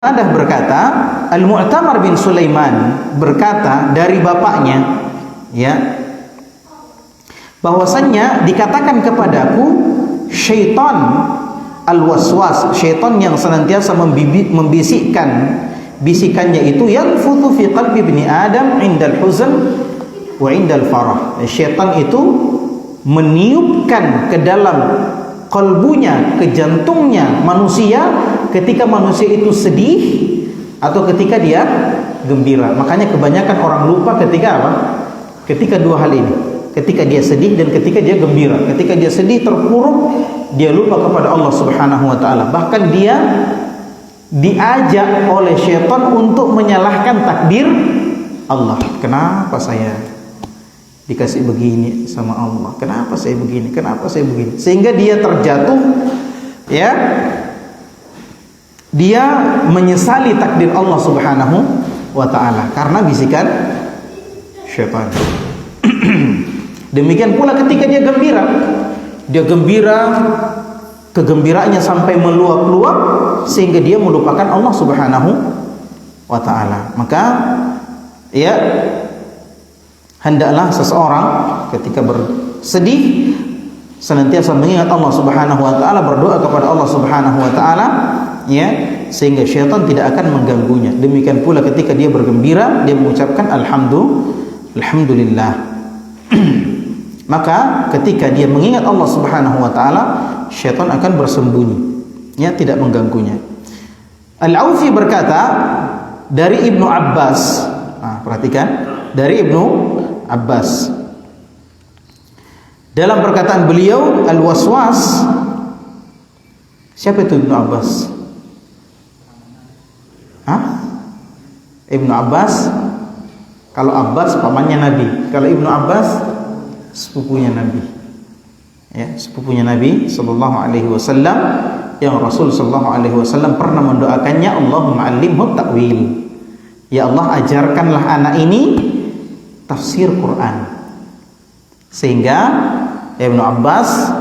Qatadah berkata, Al-Mu'tamar bin Sulaiman berkata dari bapaknya, ya, bahwasannya dikatakan kepadaku syaitan al-waswas, syaitan yang senantiasa membisikkan bisikannya itu yang futu fi qalbi ibni Adam indal huzn wa indal farah. Syaitan itu meniupkan ke dalam kalbunya, ke jantungnya manusia ketika manusia itu sedih atau ketika dia gembira. Makanya kebanyakan orang lupa ketika apa? Ketika dua hal ini. Ketika dia sedih dan ketika dia gembira. Ketika dia sedih terpuruk, dia lupa kepada Allah Subhanahu wa taala. Bahkan dia diajak oleh syaitan untuk menyalahkan takdir Allah. Kenapa saya dikasih begini sama Allah? Kenapa saya begini? Kenapa saya begini? Sehingga dia terjatuh, ya. Dia menyesali takdir Allah Subhanahu wa taala karena bisikan syaitan. Demikian pula ketika dia gembira. Dia gembira, kegembiraannya sampai meluap-luap sehingga dia melupakan Allah Subhanahu wa taala. Maka ya, hendaklah seseorang ketika bersedih senantiasa mengingat Allah Subhanahu wa taala, berdoa kepada Allah Subhanahu wa taala, ya, sehingga syaitan tidak akan mengganggunya. Demikian pula ketika dia bergembira, dia mengucapkan alhamdulillah. Maka ketika dia mengingat Allah Subhanahu wa taala, syaitan akan bersembunyi, ya, tidak mengganggunya. Al-Aufi berkata dari Ibnu Abbas, perhatikan, dari Ibnu Abbas dalam perkataan beliau, al-waswas. Siapa itu Ibnu Abbas? Ibnu Abbas, kalau Abbas pamannya Nabi, kalau Ibnu Abbas sepupunya Nabi, ya, sepupunya Nabi sallallahu alaihi wasallam, yang Rasul sallallahu alaihi wasallam pernah mendoakannya, Allahumma 'allimhu ta'wil, ya Allah ajarkanlah anak ini tafsir Quran. Sehingga Ibnu Abbas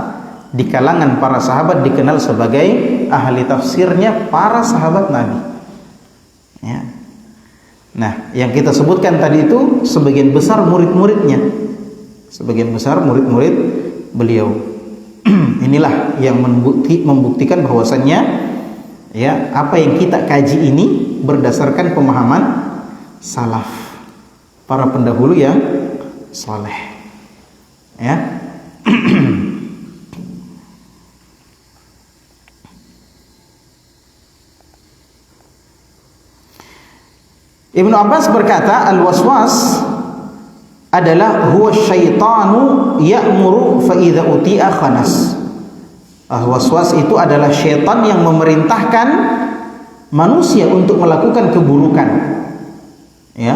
di kalangan para sahabat dikenal sebagai ahli tafsirnya para sahabat Nabi, ya. Nah, yang kita sebutkan tadi itu sebagian besar murid-muridnya, sebagian besar murid-murid beliau. Inilah yang membuktikan bahwasannya, ya, apa yang kita kaji ini berdasarkan pemahaman salaf, para pendahulu yang saleh, ya. Ibnu Abbas berkata, al-waswas adalah huwa syaitanu ya'muru fa idza uti'a khanas. Waswas itu adalah syaitan yang memerintahkan manusia untuk melakukan keburukan, ya.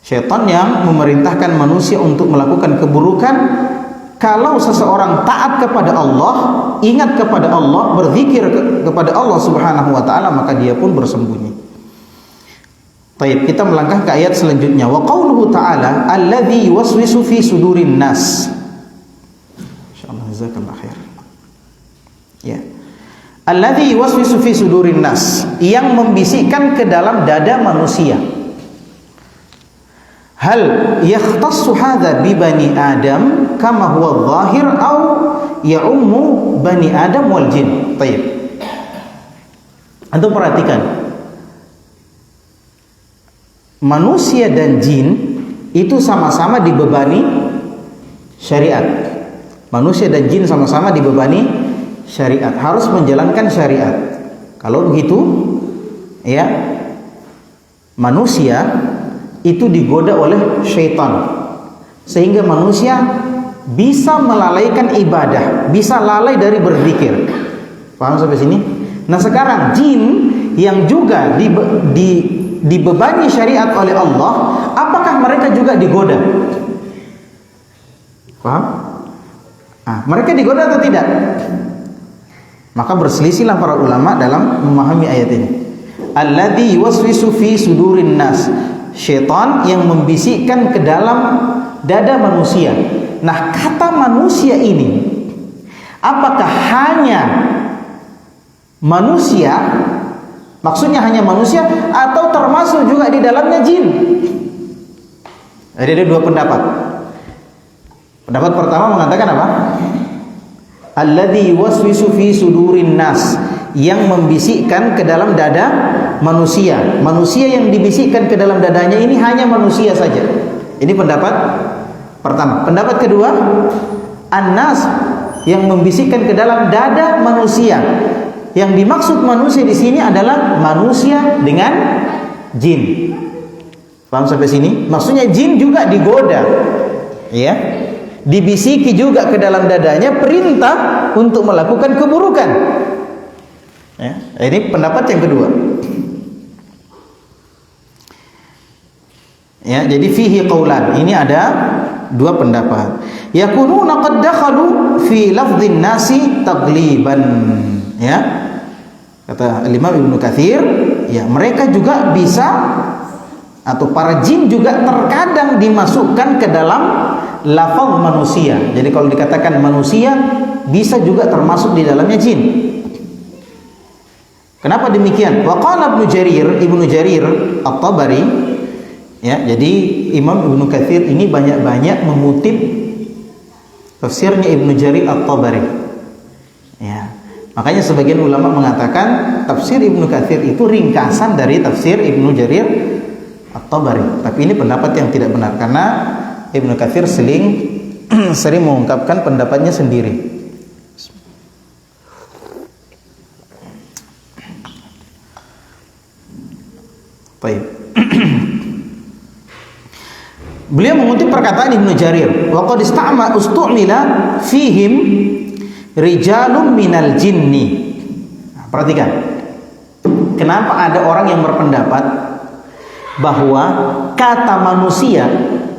Syaitan yang memerintahkan manusia untuk melakukan keburukan. Kalau seseorang taat kepada Allah, ingat kepada Allah, berzikir kepada Allah Subhanahu wa taala, maka dia pun bersembunyi. Baik, kita melangkah ke ayat selanjutnya. Wa qauluhu ta'ala alladzi yuwaswisu fi sudurin nas. Insyaallah jazakallahu khair. Ya. Alladzi yuwaswisu fi sudurin nas, yang membisikkan ke dalam dada manusia. Hal yakhtassu hadza bi bani Adam kama huwa adh-dhahir aw ya'ummu bani Adam wal jin. Baik. Antum perhatikan, manusia dan jin itu sama-sama dibebani syariat. Manusia dan jin sama-sama dibebani syariat, harus menjalankan syariat. Kalau begitu, ya, manusia itu digoda oleh syaitan sehingga manusia bisa melalaikan ibadah, bisa lalai dari berzikir. Paham sampai sini? Nah, sekarang jin yang juga dibebani syariat oleh Allah, apakah mereka juga digoda? Paham? Mereka digoda atau tidak? Maka berselisihlah para ulama dalam memahami ayat ini. Alladzi yuwaswisu fi sudurin nas, syaitan yang membisikkan ke dalam dada manusia. Nah, kata manusia ini, apakah hanya manusia Maksudnya hanya manusia atau termasuk juga di dalamnya jin? Jadi ada dua pendapat. Pendapat pertama mengatakan apa? Alladzi yuwaswisu fi sudurin nas, yang membisikkan ke dalam dada manusia. Manusia yang dibisikkan ke dalam dadanya ini hanya manusia saja. Ini pendapat pertama. Pendapat kedua, an-nas, yang membisikkan ke dalam dada manusia. Yang dimaksud manusia di sini adalah manusia dengan jin. Paham sampai sini? Maksudnya jin juga digoda, ya, dibisiki juga ke dalam dadanya perintah untuk melakukan keburukan. Ya, ini pendapat yang kedua. Ya, jadi fihi qaulan. Ini ada dua pendapat. Yakununa qad dakhalu fi lafdhin nasi tagliban. Ya, kata Imam Ibnu Katsir, ya, mereka juga bisa, atau para jin juga terkadang dimasukkan ke dalam lafaz manusia. Jadi kalau dikatakan manusia, bisa juga termasuk di dalamnya jin. Kenapa demikian? Wa qala Ibnu Jarir At-Tabari, ya, jadi Imam Ibnu Katsir ini banyak-banyak mengutip tafsirnya Ibnu Jarir At-Tabari. Ya. Makanya sebagian ulama mengatakan tafsir Ibnu Katsir itu ringkasan dari tafsir Ibnu Jarir At-Tabari. Tapi ini pendapat yang tidak benar, karena Ibnu Katsir sering mengungkapkan pendapatnya sendiri. Baik. Beliau mengutip perkataan Ibnu Jarir, wa qad ustu'mila fihim rijalun minal jinni. Perhatikan, kenapa ada orang yang berpendapat bahwa kata manusia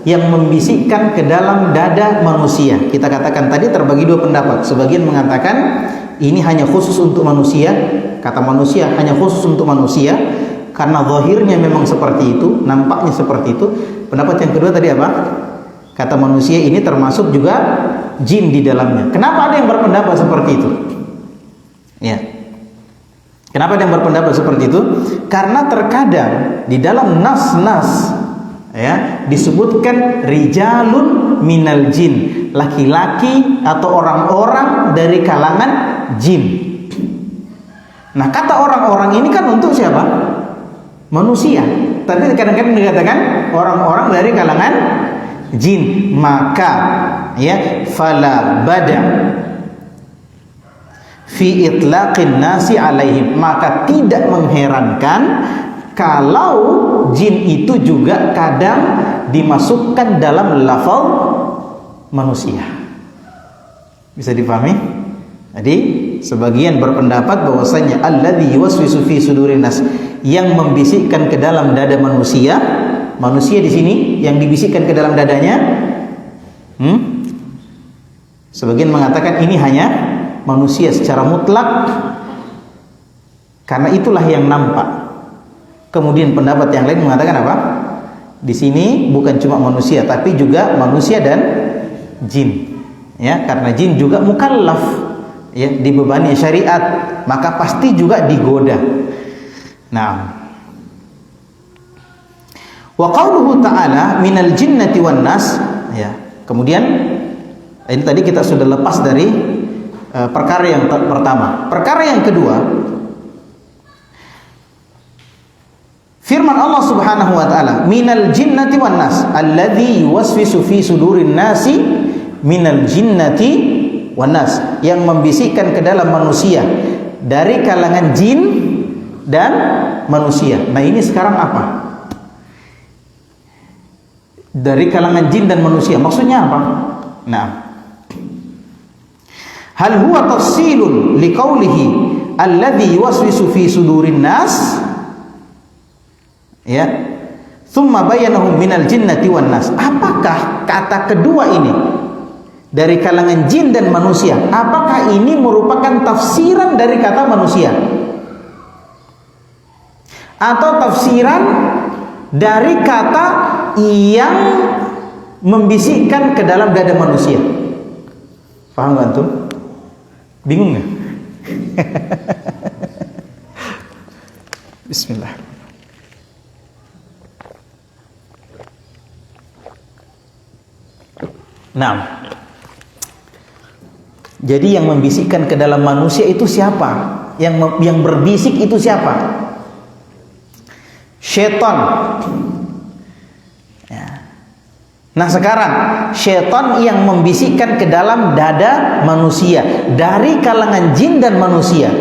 yang membisikkan ke dalam dada manusia. Kita katakan tadi terbagi dua pendapat. Sebagian mengatakan ini hanya khusus untuk manusia, kata manusia hanya khusus untuk manusia karena zahirnya memang seperti itu, nampaknya seperti itu. Pendapat yang kedua tadi apa? Kata manusia ini termasuk juga jin di dalamnya. Kenapa ada yang berpendapat seperti itu? Ya. Kenapa ada yang berpendapat seperti itu? Karena terkadang di dalam nas-nas, ya, disebutkan rijalun minal jin, laki-laki atau orang-orang dari kalangan jin. Nah, kata orang-orang ini kan untuk siapa? Manusia. Tapi kadang-kadang dikatakan orang-orang dari kalangan jin. Maka, ya, fala bada fi itlaqin nasi alaihim, maka tidak mengherankan kalau jin itu juga kadang dimasukkan dalam lafaz manusia. Bisa dipahami? Jadi sebagian berpendapat bahwasanya alladzi yuwaswisu fi sudurin nas, yang membisikkan ke dalam dada manusia. Manusia di sini yang dibisikkan ke dalam dadanya, sebagian mengatakan ini hanya manusia secara mutlak, karena itulah yang nampak. Kemudian pendapat yang lain mengatakan apa? Di sini bukan cuma manusia, tapi juga manusia dan jin. Ya, karena jin juga mukallaf, ya, dibebani syariat, maka pasti juga digoda. Nah, wa qauluhu ta'ala minal jinnati wan nas, ya. Kemudian ini tadi kita sudah lepas dari perkara yang pertama. Perkara yang kedua, firman Allah Subhanahu wa taala, minal jinnati wan nas alladzi yuwaswisu fi sudurin nasi minal jinnati wan nas, yang membisikkan ke dalam manusia dari kalangan jin dan manusia. Nah, ini sekarang apa? Dari kalangan jin dan manusia, maksudnya apa? Nah, hal huwa tafsilun liqaulihi alladzi yuwaswisu fi sudurin nas, ya, thumma bayanahum minal jinnati wan nas. Apakah kata kedua ini dari kalangan jin dan manusia, apakah ini merupakan tafsiran dari kata manusia atau tafsiran dari kata yang membisikkan ke dalam dada manusia? Paham gak antum? Bingung gak? Bismillah. Nah, jadi yang membisikkan ke dalam manusia itu siapa? Yang berbisik itu siapa? Syaitan. Ya. Nah sekarang syaitan yang membisikkan ke dalam dada manusia dari kalangan jin dan manusia.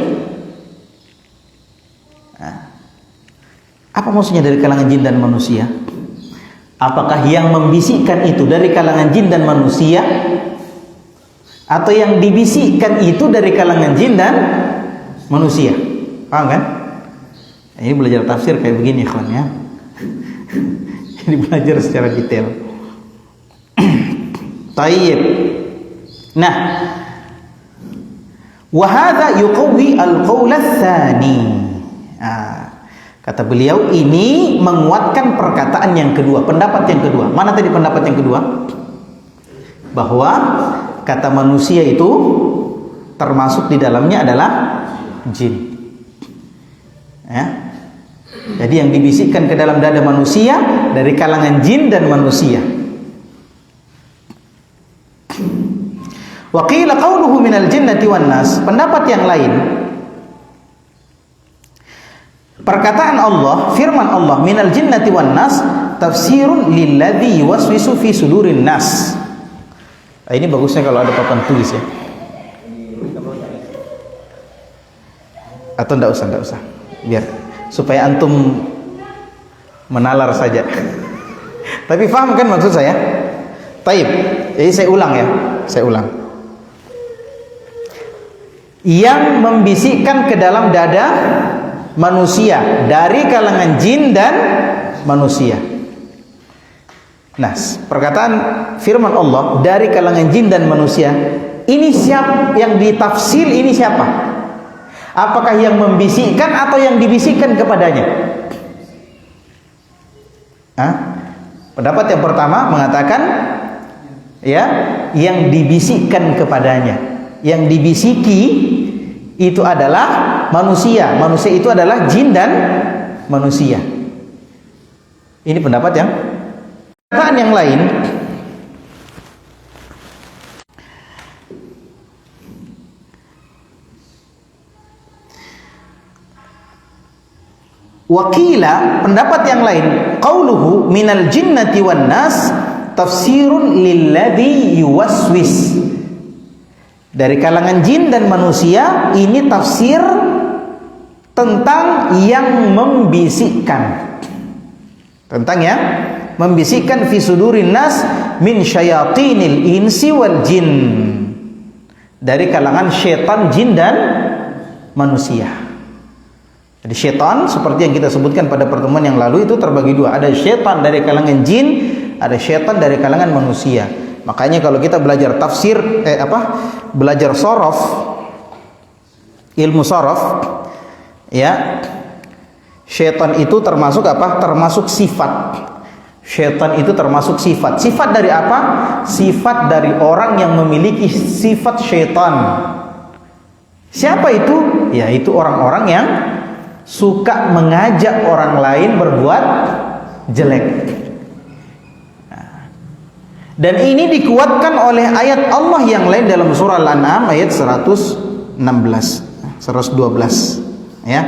Nah, apa maksudnya dari kalangan jin dan manusia? Apakah yang membisikkan itu dari kalangan jin dan manusia, atau yang dibisikkan itu dari kalangan jin dan manusia? Paham kan? Ini belajar tafsir kayak begini, kawan ya. Ini belajar secara detail. Tayyib. Nah, wa hadza yuqawwi al-qaul ats-tsani. Kata beliau, ini menguatkan perkataan yang kedua, pendapat yang kedua. Mana tadi pendapat yang kedua? Bahwa kata manusia itu termasuk di dalamnya adalah jin. Ya. Jadi yang dibisikkan ke dalam dada manusia dari kalangan jin dan manusia. Wa qila qauluhu minal jinnati wan nas. Pendapat yang lain, perkataan Allah, firman Allah minal jinnati wan nas tafsirun lilladzi yuwaswisu fi sudurin nas. Ini bagusnya kalau ada papan tulis ya. Atau enggak usah. Biar supaya antum menalar saja. Tapi paham kan maksud saya? Taib. Jadi saya ulang ya. Yang membisikkan ke dalam dada manusia dari kalangan jin dan manusia. Nah, perkataan firman Allah dari kalangan jin dan manusia, ini siapa yang ditafsir, ini siapa? Apakah yang membisikkan atau yang dibisikkan kepadanya? Pendapat yang pertama mengatakan ya, yang dibisikkan kepadanya. Yang dibisiki itu adalah manusia. Manusia itu adalah jin dan manusia. Ini pendapat yang perkataan yang lain. Wakila, pendapat yang lain, qauluhu minal jinnati wan nas tafsirun lilladzi yuwaswis. Dari kalangan jin dan manusia, ini tafsir tentang yang membisikkan. Tentang yang membisikkan fi sudurin nas min syayatinil insi wal jin. Dari kalangan syaitan, jin dan manusia. Jadi syaitan seperti yang kita sebutkan pada pertemuan yang lalu itu terbagi dua. Ada syaitan dari kalangan jin, ada syaitan dari kalangan manusia. Makanya kalau kita belajar tafsir belajar sorof, ilmu sorof, ya, syaitan itu termasuk apa? Termasuk sifat. Syaitan itu termasuk sifat. Sifat dari apa? Sifat dari orang yang memiliki sifat syaitan. Siapa itu? Ya, itu orang-orang yang suka mengajak orang lain berbuat jelek. Dan ini dikuatkan oleh ayat Allah yang lain dalam surah Al-An'am ayat 112. Ya.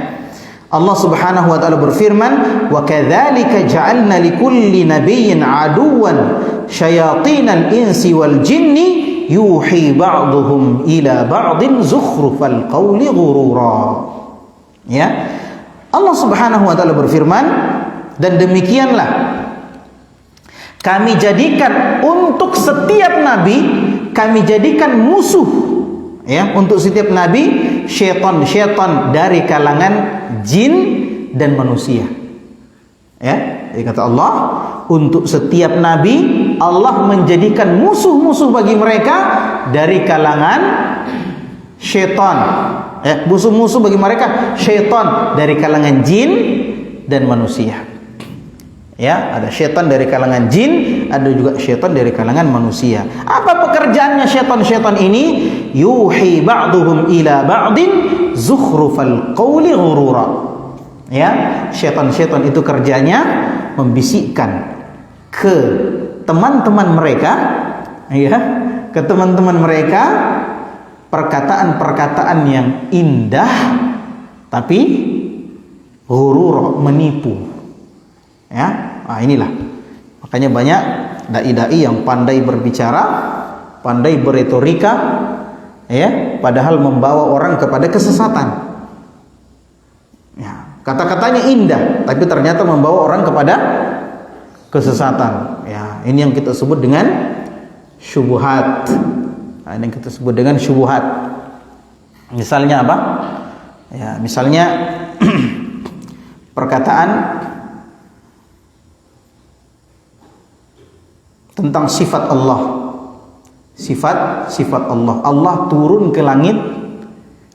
Allah Subhanahu wa taala berfirman, "Wa kadzalika ja'alna likulli nabiyyin 'aduwan syayatinal insi wal jinni yuhi ba'dhum ila ba'din zukhrufal qawli ghurura." Ya. Allah Subhanahu wa taala berfirman, dan demikianlah kami jadikan untuk setiap nabi, kami jadikan musuh, ya, untuk setiap nabi syaitan dari kalangan jin dan manusia. Ya, jadi kata Allah, untuk setiap nabi Allah menjadikan musuh-musuh bagi mereka dari kalangan syaitan. Musuh-musuh bagi mereka syaitan dari kalangan jin dan manusia. Ya, ada syaitan dari kalangan jin, ada juga syaitan dari kalangan manusia. Apa pekerjaannya syaitan-syaitan ini? Yuhi ba'duhum ila ba'din zukhrufal qawli ghurura. Ya, syaitan-syaitan itu kerjanya membisikkan ke teman-teman mereka, ya, ke teman-teman mereka perkataan-perkataan yang indah tapi ghurur, menipu. Ya, nah inilah. Makanya banyak dai-dai yang pandai berbicara, pandai beretorika, ya, padahal membawa orang kepada kesesatan. Ya, kata-katanya indah, tapi ternyata membawa orang kepada kesesatan. Ya, ini yang kita sebut dengan syubhat. Nah, ini yang kita sebut dengan syubhat. Misalnya apa? Ya, misalnya perkataan tentang sifat Allah. Sifat Allah. Allah turun ke langit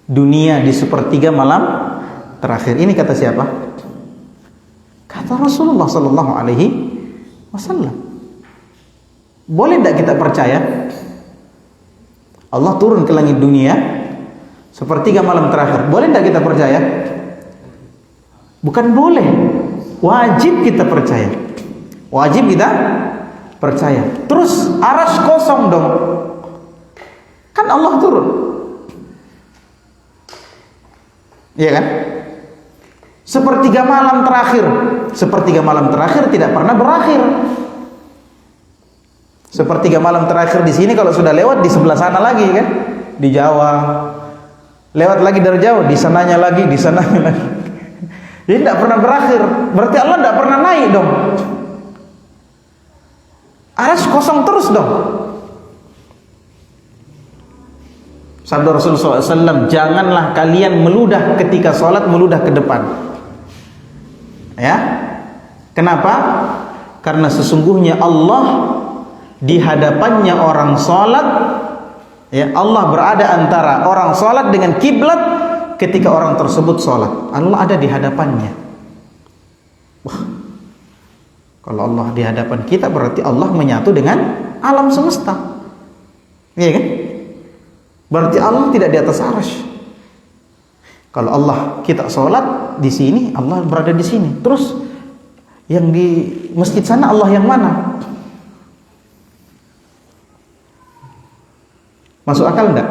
dunia di sepertiga malam terakhir. Ini kata siapa? Kata Rasulullah sallallahu alaihi wasallam. Boleh tidak kita percaya Allah turun ke langit dunia sepertiga malam terakhir? Boleh tidak kita percaya? Bukan boleh, wajib kita percaya. Wajib kita percaya. Terus arsy kosong dong. Kan Allah turun. Iya kan? Sepertiga malam terakhir. Sepertiga malam terakhir tidak pernah berakhir. Sepertiga malam terakhir di sini kalau sudah lewat di sebelah sana lagi kan? Di Jawa. Lewat lagi dari Jawa, di sananya lagi, di sananya lagi. Jadi tidak pernah berakhir. Berarti Allah tidak pernah naik dong. Arsy kosong terus dong. Sabda Rasulullah SAW, janganlah kalian meludah ketika sholat, meludah ke depan. Ya, kenapa? Karena sesungguhnya Allah di hadapannya orang sholat, ya, Allah berada antara orang sholat dengan kiblat ketika orang tersebut sholat. Allah ada di hadapannya. Wah, kalau Allah di hadapan kita berarti Allah menyatu dengan alam semesta. Iya kan? Berarti Allah tidak di atas arsy. Kalau Allah kita sholat di sini, Allah berada di sini. Terus yang di masjid sana Allah yang mana? Masuk akal enggak?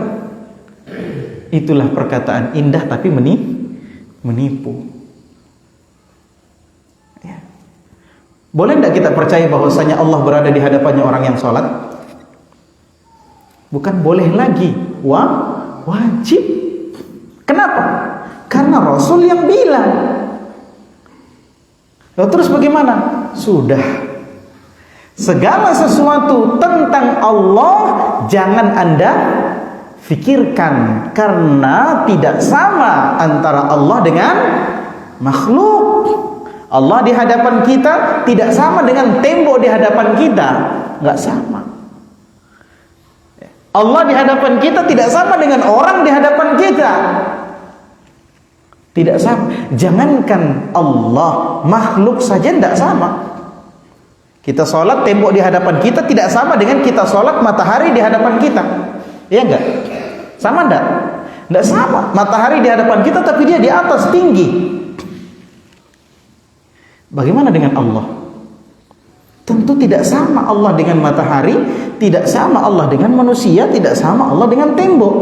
Itulah perkataan indah tapi menipu. Ya. Boleh enggak kita percaya bahwasanya Allah berada di hadapannya orang yang sholat? Bukan boleh lagi, wajib. Kenapa? Karena Rasul yang bilang. Lalu terus bagaimana? Sudah. Segala sesuatu tentang Allah jangan Anda fikirkan, karena tidak sama antara Allah dengan makhluk. Allah di hadapan kita tidak sama dengan tembok di hadapan kita, nggak sama. Allah di hadapan kita tidak sama dengan orang di hadapan kita, tidak sama. Jangankan Allah, makhluk saja tidak sama. Kita sholat, tembok di hadapan kita tidak sama dengan kita sholat matahari di hadapan kita. Iya enggak? Sama enggak? Enggak sama. Matahari di hadapan kita tapi dia di atas, tinggi. Bagaimana dengan Allah? Tentu tidak sama Allah dengan matahari, tidak sama Allah dengan manusia, tidak sama Allah dengan tembok.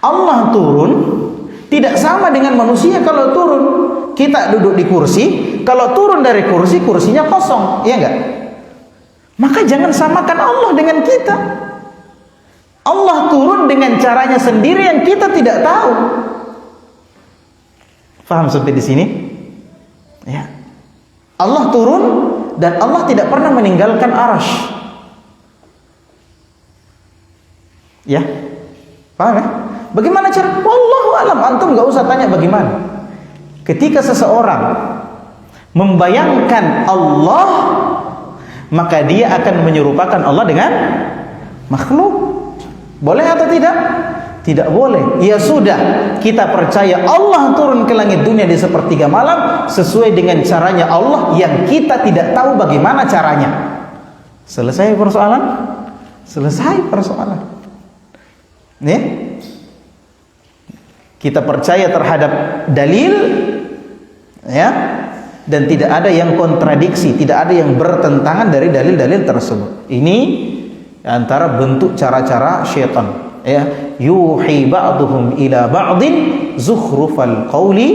Allah turun tidak sama dengan manusia. Kalau turun, kita duduk di kursi, kalau turun dari kursi, kursinya kosong, iya enggak? Maka jangan samakan Allah dengan kita. Allah turun dengan caranya sendiri yang kita tidak tahu. Paham sampai di sini? Ya. Allah turun dan Allah tidak pernah meninggalkan arsy. Ya. Paham ya? Bagaimana cara? Wallahu alam, antum enggak usah tanya bagaimana. Ketika seseorang membayangkan Allah, maka dia akan menyerupakan Allah dengan makhluk. Boleh atau tidak? Tidak boleh. Ya sudah, kita percaya Allah turun ke langit dunia di sepertiga malam sesuai dengan caranya Allah yang kita tidak tahu bagaimana caranya. Selesai persoalan? Selesai persoalan. Nih, kita percaya terhadap dalil, Ya, dan tidak ada yang kontradiksi, tidak ada yang bertentangan dari dalil-dalil tersebut. Ini antara bentuk cara-cara syaitan, ya, yuhi ba'duhum ila ba'din zukhrufal qawli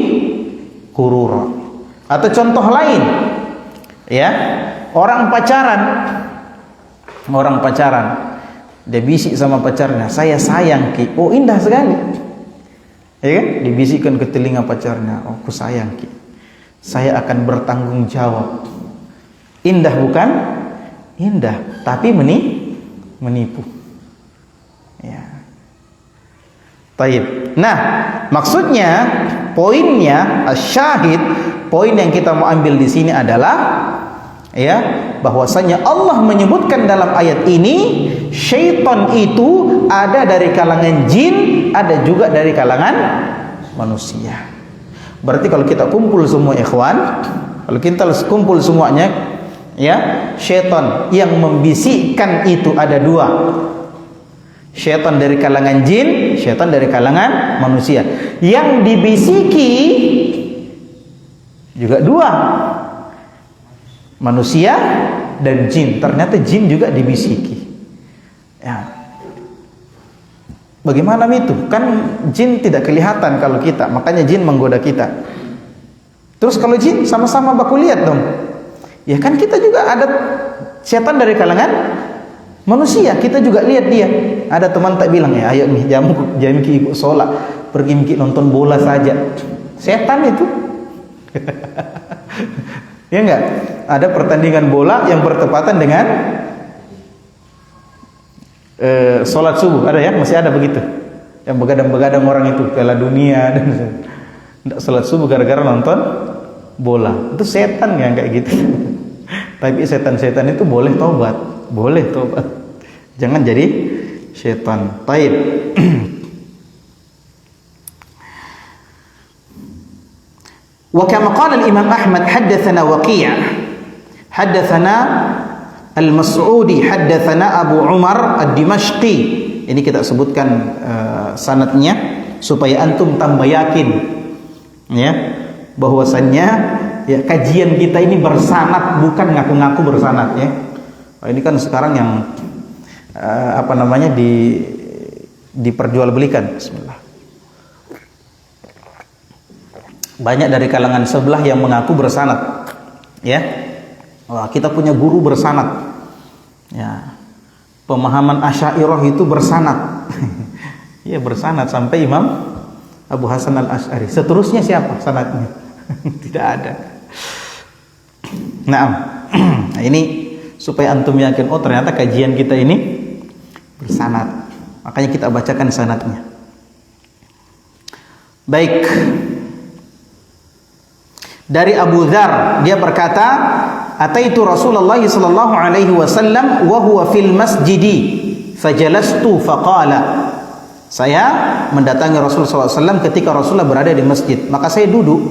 ghurura. Atau contoh lain, ya, orang pacaran, dia bisik sama pacarnya, saya sayang ki. Oh, indah sekali, ya kan? Dibisikkan ke telinga pacarnya, oh, aku sayang ki, saya akan bertanggung jawab. Indah bukan? Indah, tapi menipu. Ya. Taib. Nah, maksudnya, poinnya, asyahid, poin yang kita mau ambil di sini adalah, ya, bahwasanya Allah menyebutkan dalam ayat ini syaitan itu ada dari kalangan jin, ada juga dari kalangan manusia. Berarti kalau kita kumpul semua ikhwan, kalau kita kumpul semuanya, ya, syaitan yang membisikkan itu ada dua. Syaitan dari kalangan jin, syaitan dari kalangan manusia. Yang dibisiki juga dua, manusia dan jin. Ternyata jin juga dibisiki. Ya. Bagaimana itu? Kan jin tidak kelihatan kalau kita, makanya jin menggoda kita. Terus kalau jin sama-sama baku lihat dong. Ya kan kita juga ada setan dari kalangan manusia, kita juga lihat dia. Ada teman tak bilang, ya ayo nih jam ki ikut sholat, pergi ki nonton bola saja. Setan itu. Ya enggak? Ada pertandingan bola yang bertepatan dengan sholat subuh, ada ya? Masih ada begitu. Yang begadang-begadang orang itu, Piala Dunia dan enggak sholat subuh gara-gara nonton bola. Itu setan yang kayak gitu. Tapi setan-setan itu boleh taubat. Boleh taubat. Jangan jadi setan. Taib. Wa kama qala al-Imam Ahmad haddatsana Waqi', haddatsana Al-Mas'udi, haddatsana Abu Umar Ad-Dimashqi. Ini kita sebutkan sanadnya supaya antum tambah yakin, ya, bahwasannya, ya, kajian kita ini bersanad, bukan ngaku-ngaku bersanad, ya. Ini kan sekarang yang diperjualbelikan. Bismillah. Banyak dari kalangan sebelah yang mengaku bersanad, ya. Wah, kita punya guru bersanad, ya. Pemahaman Asy'ariyah itu bersanad. Ya, bersanad sampai Imam Abu Hasan Al-Asy'ari. Seterusnya siapa sanadnya? Tidak ada. Nah, ini supaya antum yakin, oh ternyata kajian kita ini bersanad. Makanya kita bacakan sanadnya. Baik. Dari Abu Dzar, dia berkata, "Ataitu Rasulullah sallallahu alaihi wasallam wa huwa fil masjidi, fajalastu faqala." Saya mendatangi Rasul sallallahu alaihi wasallam ketika Rasulullah berada di masjid, maka saya duduk.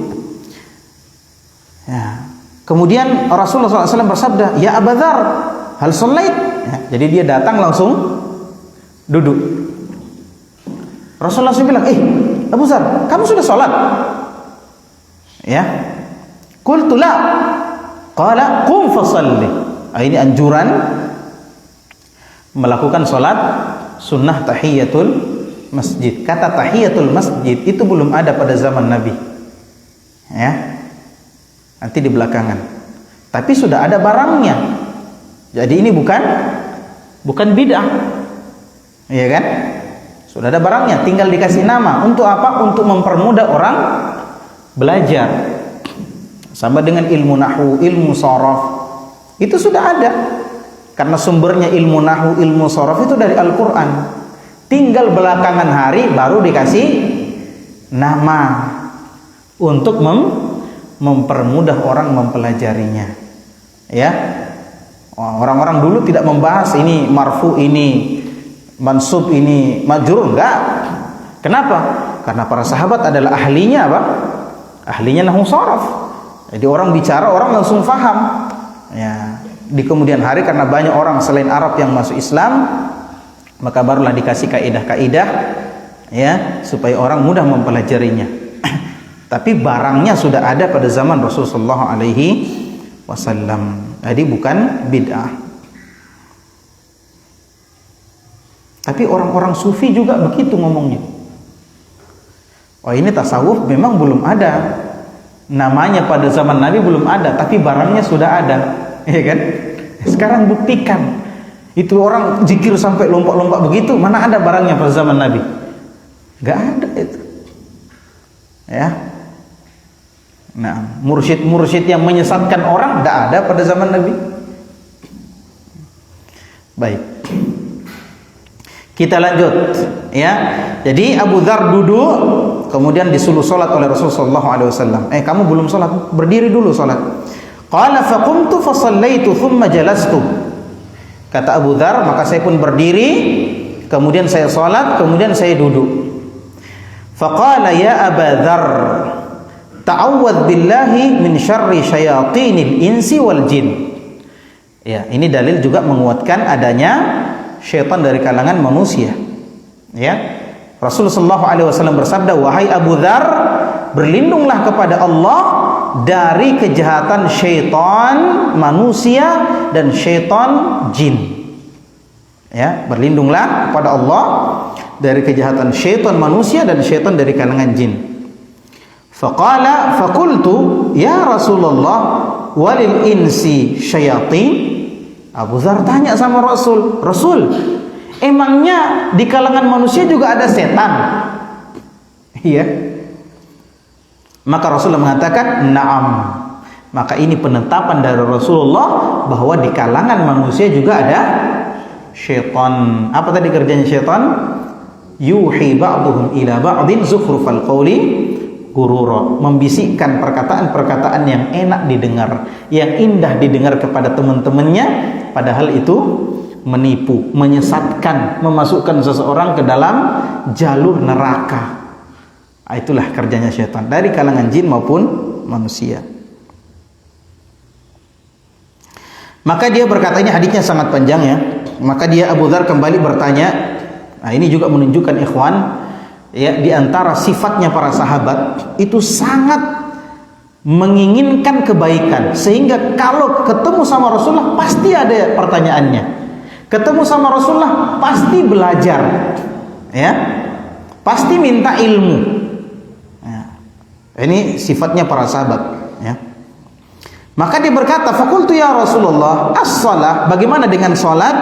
Ya. Kemudian Rasulullah SAW bersabda, "Ya Abu Dzar, hal shallait?" Ya, jadi dia datang langsung duduk. Rasulullah SAW bilang, Abu Dzar, kamu sudah sholat? Ya. Qultu la. Qala qum fasalli. Ini anjuran melakukan sholat sunnah tahiyatul masjid. Kata tahiyatul masjid itu belum ada pada zaman Nabi, ya, nanti di belakangan. Tapi sudah ada barangnya. Jadi ini bukan bid'ah, ya kan? Sudah ada barangnya, tinggal dikasih nama. Untuk apa? Untuk mempermudah orang belajar. Sama dengan ilmu nahwu, ilmu sharaf, itu sudah ada. Karena sumbernya ilmu nahwu, ilmu sharaf itu dari Al-Qur'an. Tinggal belakangan hari baru dikasih nama untuk mempermudah orang mempelajarinya. Ya. Orang-orang dulu tidak membahas ini marfu, ini mansub, ini majrur, enggak. Kenapa? Karena para sahabat adalah ahlinya apa? Ahlinya nahwu sharaf. Jadi orang bicara, orang langsung faham. Ya, di kemudian hari karena banyak orang selain Arab yang masuk Islam, maka barulah dikasih kaidah-kaidah, ya, supaya orang mudah mempelajarinya. tapi barangnya sudah ada pada zaman Rasulullah alaihi wasallam. Jadi bukan bid'ah. Tapi orang-orang sufi juga begitu ngomongnya. Oh, ini tasawuf memang belum ada. Namanya pada zaman Nabi belum ada, tapi barangnya sudah ada. Ya kan? Sekarang buktikan. Itu orang zikir sampai lompat-lompat begitu, mana ada barangnya pada zaman Nabi? Enggak ada itu. Ya. Nah, mursyid-mursyid yang menyesatkan orang enggak ada pada zaman Nabi. Baik. Kita lanjut, ya. Jadi Abu Dzar duduk, kemudian disuruh salat oleh Rasulullah SAW. Kamu belum salat, berdiri dulu salat. Qala faqumtu fa shallaitu thumma jalastu. Kata Abu Dzar, maka saya pun berdiri, kemudian saya salat, kemudian saya duduk. Faqala ya Abu Dzar, ta'awwadz billahi min syarri syayatinil insi wal jin. Ya, ini dalil juga menguatkan adanya syaitan dari kalangan manusia. Ya, Rasulullah SAW bersabda, wahai Abu Dzar, berlindunglah kepada Allah dari kejahatan syaitan manusia dan syaitan jin. Ya, berlindunglah kepada Allah dari kejahatan syaitan manusia dan syaitan dari kalangan jin. Faqala faqultu ya Rasulullah walil insi syayatin. Abu Dzar tanya sama Rasul, Rasul, emangnya di kalangan manusia juga ada setan? Iya. Maka Rasulullah mengatakan, na'am. Maka ini penetapan dari Rasulullah bahwa di kalangan manusia juga ada syaitan. Apa tadi kerjanya syaitan? Yuhi ba'duhum ila ba'din zukhrufal qawli gurura, membisikkan perkataan-perkataan yang enak didengar, yang indah didengar kepada teman-temannya, padahal itu menipu, menyesatkan, memasukkan seseorang ke dalam jalur neraka. Itulah kerjanya syaitan dari kalangan jin maupun manusia. Maka dia berkata, ini hadisnya sangat panjang ya. Maka dia Abu Dzar kembali bertanya. Nah, ini juga menunjukkan ikhwan, ya, di antara sifatnya para sahabat itu sangat menginginkan kebaikan, sehingga kalau ketemu sama Rasulullah pasti ada pertanyaannya, ketemu sama Rasulullah pasti belajar, ya, pasti minta ilmu, ya. Ini sifatnya para sahabat, ya. Maka dia berkata, faqultu ya Rasulullah, as-shalah, bagaimana dengan salat?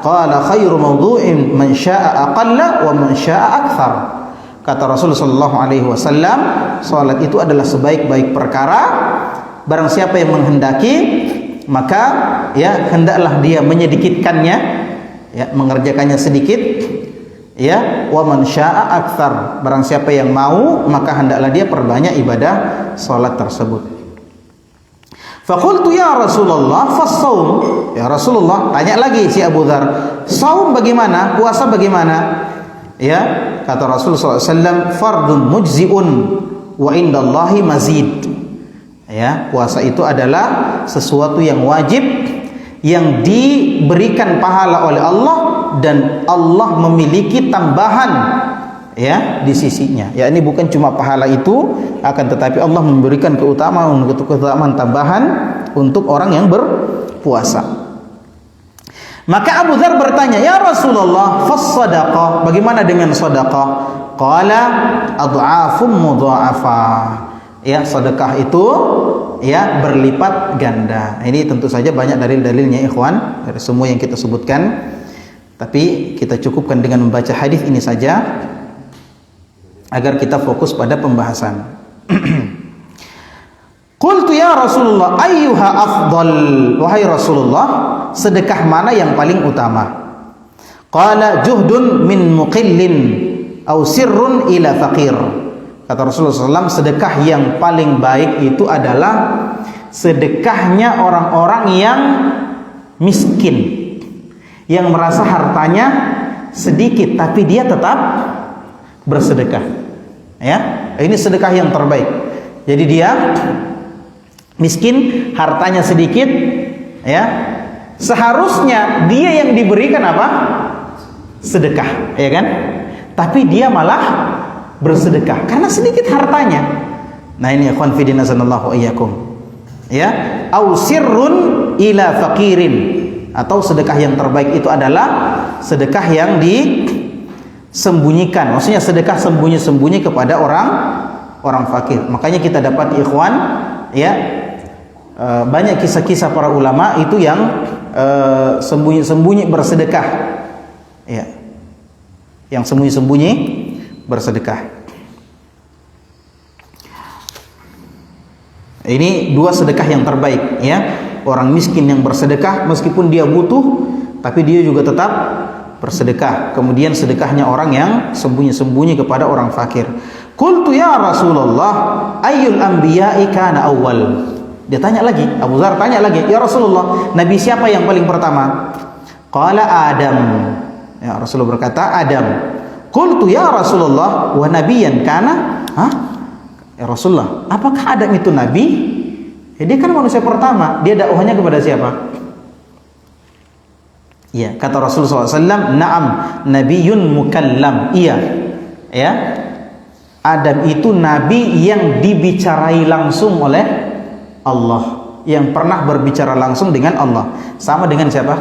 Qala khairu mawdu'in man syaa'a aqalla wa man syaa'a aktsar. Kata Rasulullah sallallahu alaihi wasallam, salat itu adalah sebaik-baik perkara. Barang siapa yang menghendaki, maka ya hendaklah dia menyedikitkannya, ya, mengerjakannya sedikit, ya, wa man syaa'a aktsar. Barang siapa yang mau, maka hendaklah dia perbanyak ibadah salat tersebut. Faqultu ya Rasulullah fas-shaum. Ya Rasulullah, tanya lagi si Abu Dzar, saum bagaimana? Puasa bagaimana? Ya, kata Rasulullah SAW, fardun mujzi'un wa indallahi mazid. Ya, puasa itu adalah sesuatu yang wajib, yang diberikan pahala oleh Allah, dan Allah memiliki tambahan, ya, di sisinya. Ya, ini bukan cuma pahala itu, akan tetapi Allah memberikan keutamaan tambahan untuk orang yang berpuasa. Maka Abu Dzar bertanya, ya Rasulullah, fas-shadaqah, bagaimana dengan sedekah? Qala adha'afum mudha'afah. Ya, sedekah itu ya berlipat ganda. Ini tentu saja banyak dalil-dalilnya ikhwan dari semua yang kita sebutkan. Tapi kita cukupkan dengan membaca hadis ini saja agar kita fokus pada pembahasan. Qultu ya Rasulullah ayyuha afdal, wahai Rasulullah, sedekah mana yang paling utama? Qala juhdun min muqillin aw sirrun ila faqir. Kata Rasulullah SAW, sedekah yang paling baik itu adalah sedekahnya orang-orang yang miskin, yang merasa hartanya sedikit tapi dia tetap bersedekah. Ya, ini sedekah yang terbaik. Jadi dia miskin, hartanya sedikit, ya, seharusnya dia yang diberikan apa? Sedekah, ya kan? Tapi dia malah bersedekah karena sedikit hartanya. Nah ini ikhwan fillah sanallahu iyyakum. Ya, au sirrun ila faqirin, atau sedekah yang terbaik itu adalah sedekah yang disembunyikan. Maksudnya sedekah sembunyi-sembunyi kepada orang fakir. Makanya kita dapat ikhwan, ya, banyak kisah-kisah para ulama itu yang sembunyi-sembunyi bersedekah, ya, yang sembunyi-sembunyi bersedekah. Ini dua sedekah yang terbaik, ya. Orang miskin yang bersedekah meskipun dia butuh, tapi dia juga tetap bersedekah. Kemudian sedekahnya orang yang sembunyi-sembunyi kepada orang fakir. Qultu ya Rasulullah, ayyul anbiya'i kana awwal? Dia tanya lagi, Abu Dzar tanya lagi, ya Rasulullah, nabi siapa yang paling pertama? Qala Adam. Ya, Rasulullah berkata Adam. Qultu ya Rasulullah, wa nabiyyan kana? Hah? Ya Rasulullah, apakah Adam itu nabi? Ya, dia kan manusia pertama. Dia dakwahnya kepada siapa? Ya, kata Rasulullah SAW, na'am, nabiyyun mukallam. Iya, ya. Adam itu nabi yang dibicarai langsung oleh Allah, yang pernah berbicara langsung dengan Allah. Sama dengan siapa?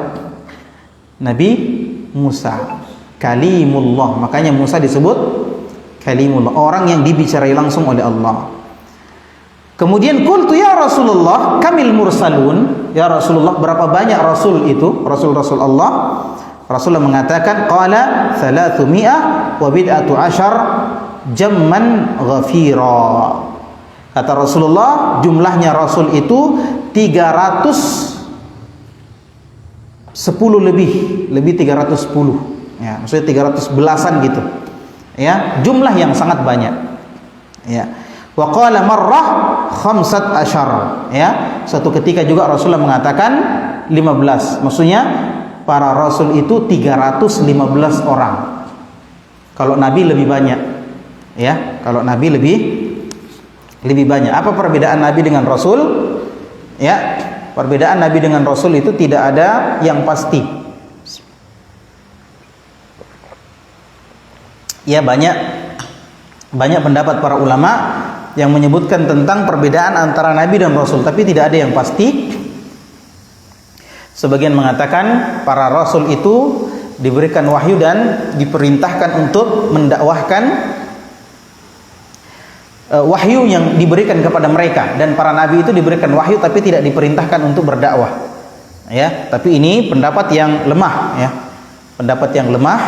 Nabi Musa, kalimullah. Makanya Musa disebut kalimullah, orang yang dibicarai langsung oleh Allah. Kemudian qultu ya Rasulullah, kamil mursalun? Ya Rasulullah, berapa banyak rasul itu? Rasul-rasul Allah. Rasulullah mengatakan qala 300 wa bid'atu asyar jamman ghafira. Kata Rasulullah, jumlahnya rasul itu 310 lebih 310. Ya, maksudnya 300 belasan gitu. Ya, jumlah yang sangat banyak. Ya. Wa qala marrah 15. Ya, suatu ketika juga Rasulullah mengatakan 15. Maksudnya para rasul itu 315 orang. Kalau nabi lebih banyak. Ya, kalau nabi lebih banyak. Apa perbedaan nabi dengan rasul? Ya, perbedaan nabi dengan rasul itu tidak ada yang pasti. Ya, banyak pendapat para ulama yang menyebutkan tentang perbedaan antara nabi dan rasul, tapi tidak ada yang pasti. Sebagian mengatakan para rasul itu diberikan wahyu dan diperintahkan untuk mendakwahkan wahyu yang diberikan kepada mereka, dan para nabi itu diberikan wahyu tapi tidak diperintahkan untuk berdakwah. Ya, tapi ini pendapat yang lemah, ya. Pendapat yang lemah,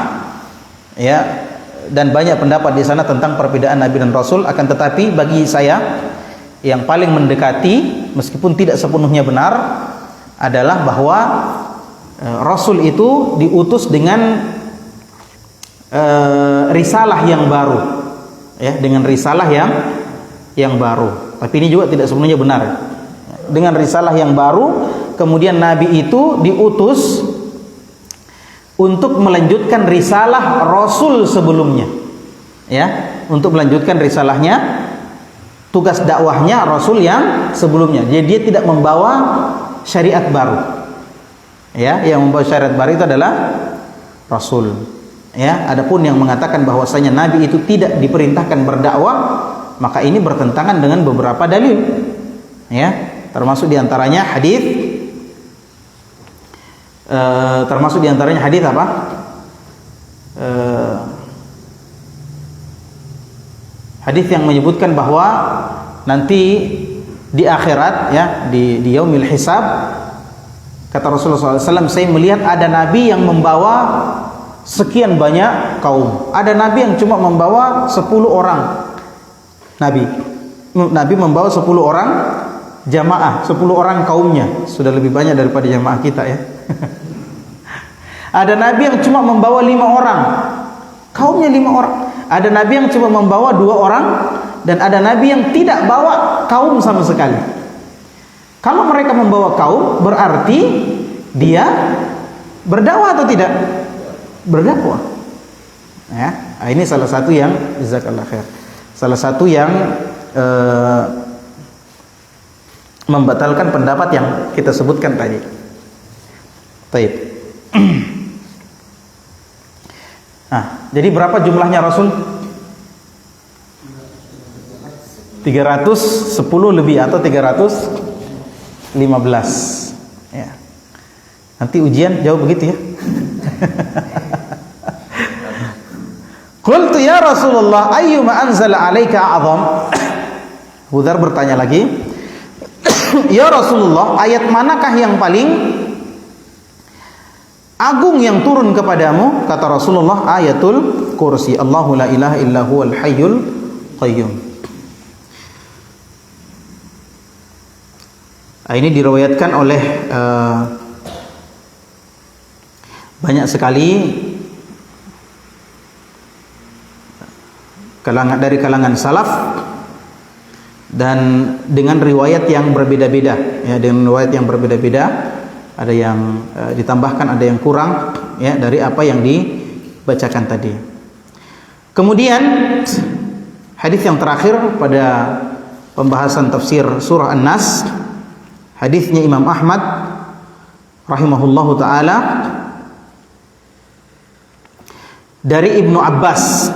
ya. Dan banyak pendapat di sana tentang perbedaan nabi dan rasul. Akan tetapi bagi saya yang paling mendekati, meskipun tidak sepenuhnya benar, adalah bahwa rasul itu diutus dengan risalah yang baru, ya, dengan risalah yang baru. Tapi ini juga tidak sepenuhnya benar. Dengan risalah yang baru, kemudian nabi itu diutus untuk melanjutkan risalah rasul sebelumnya, ya, untuk melanjutkan risalahnya, tugas dakwahnya rasul yang sebelumnya. Jadi dia tidak membawa syariat baru, ya. Yang membawa syariat baru itu adalah rasul, ya. Adapun yang mengatakan bahwasanya nabi itu tidak diperintahkan berdakwah, maka ini bertentangan dengan beberapa dalil, ya. Termasuk diantaranya hadis. Termasuk diantaranya hadis apa? Hadis yang menyebutkan bahwa nanti di akhirat, ya, di yaumil hisab, kata Rasulullah SAW, saya melihat ada nabi yang membawa sekian banyak kaum. Ada nabi yang cuma membawa 10 orang. Nabi membawa 10 orang jamaah, 10 orang kaumnya. Sudah lebih banyak daripada jamaah kita, ya. Ada nabi yang cuma membawa 5 orang, kaumnya 5 orang. Ada nabi yang cuma membawa 2 orang, dan ada nabi yang tidak bawa kaum sama sekali. Kalau mereka membawa kaum, berarti dia berdakwah atau tidak? Berdakwah. Ya, ini salah satu yang jazakallahu khair. Salah satu yang membatalkan pendapat yang kita sebutkan tadi. Baik. Nah, jadi berapa jumlahnya rasul? 315. 310 lebih atau 315. Ya. Nanti ujian jawab begitu ya. Qultu ya Rasulullah ayyuma anzala 'alaika a'zam. Hudar bertanya lagi, ya Rasulullah, ayat manakah yang paling agung yang turun kepadamu? Kata Rasulullah, ayatul kursi. Allahu la ilaha illa huwal hayyul qayyum. Ini diriwayatkan oleh banyak sekali dari kalangan salaf, dan dengan riwayat yang berbeda-beda ya, dengan riwayat yang berbeda-beda, ada yang ditambahkan, ada yang kurang ya dari apa yang dibacakan tadi. Kemudian hadis yang terakhir pada pembahasan tafsir surah An-Nas, hadisnya Imam Ahmad rahimahullahu taala dari Ibnu Abbas.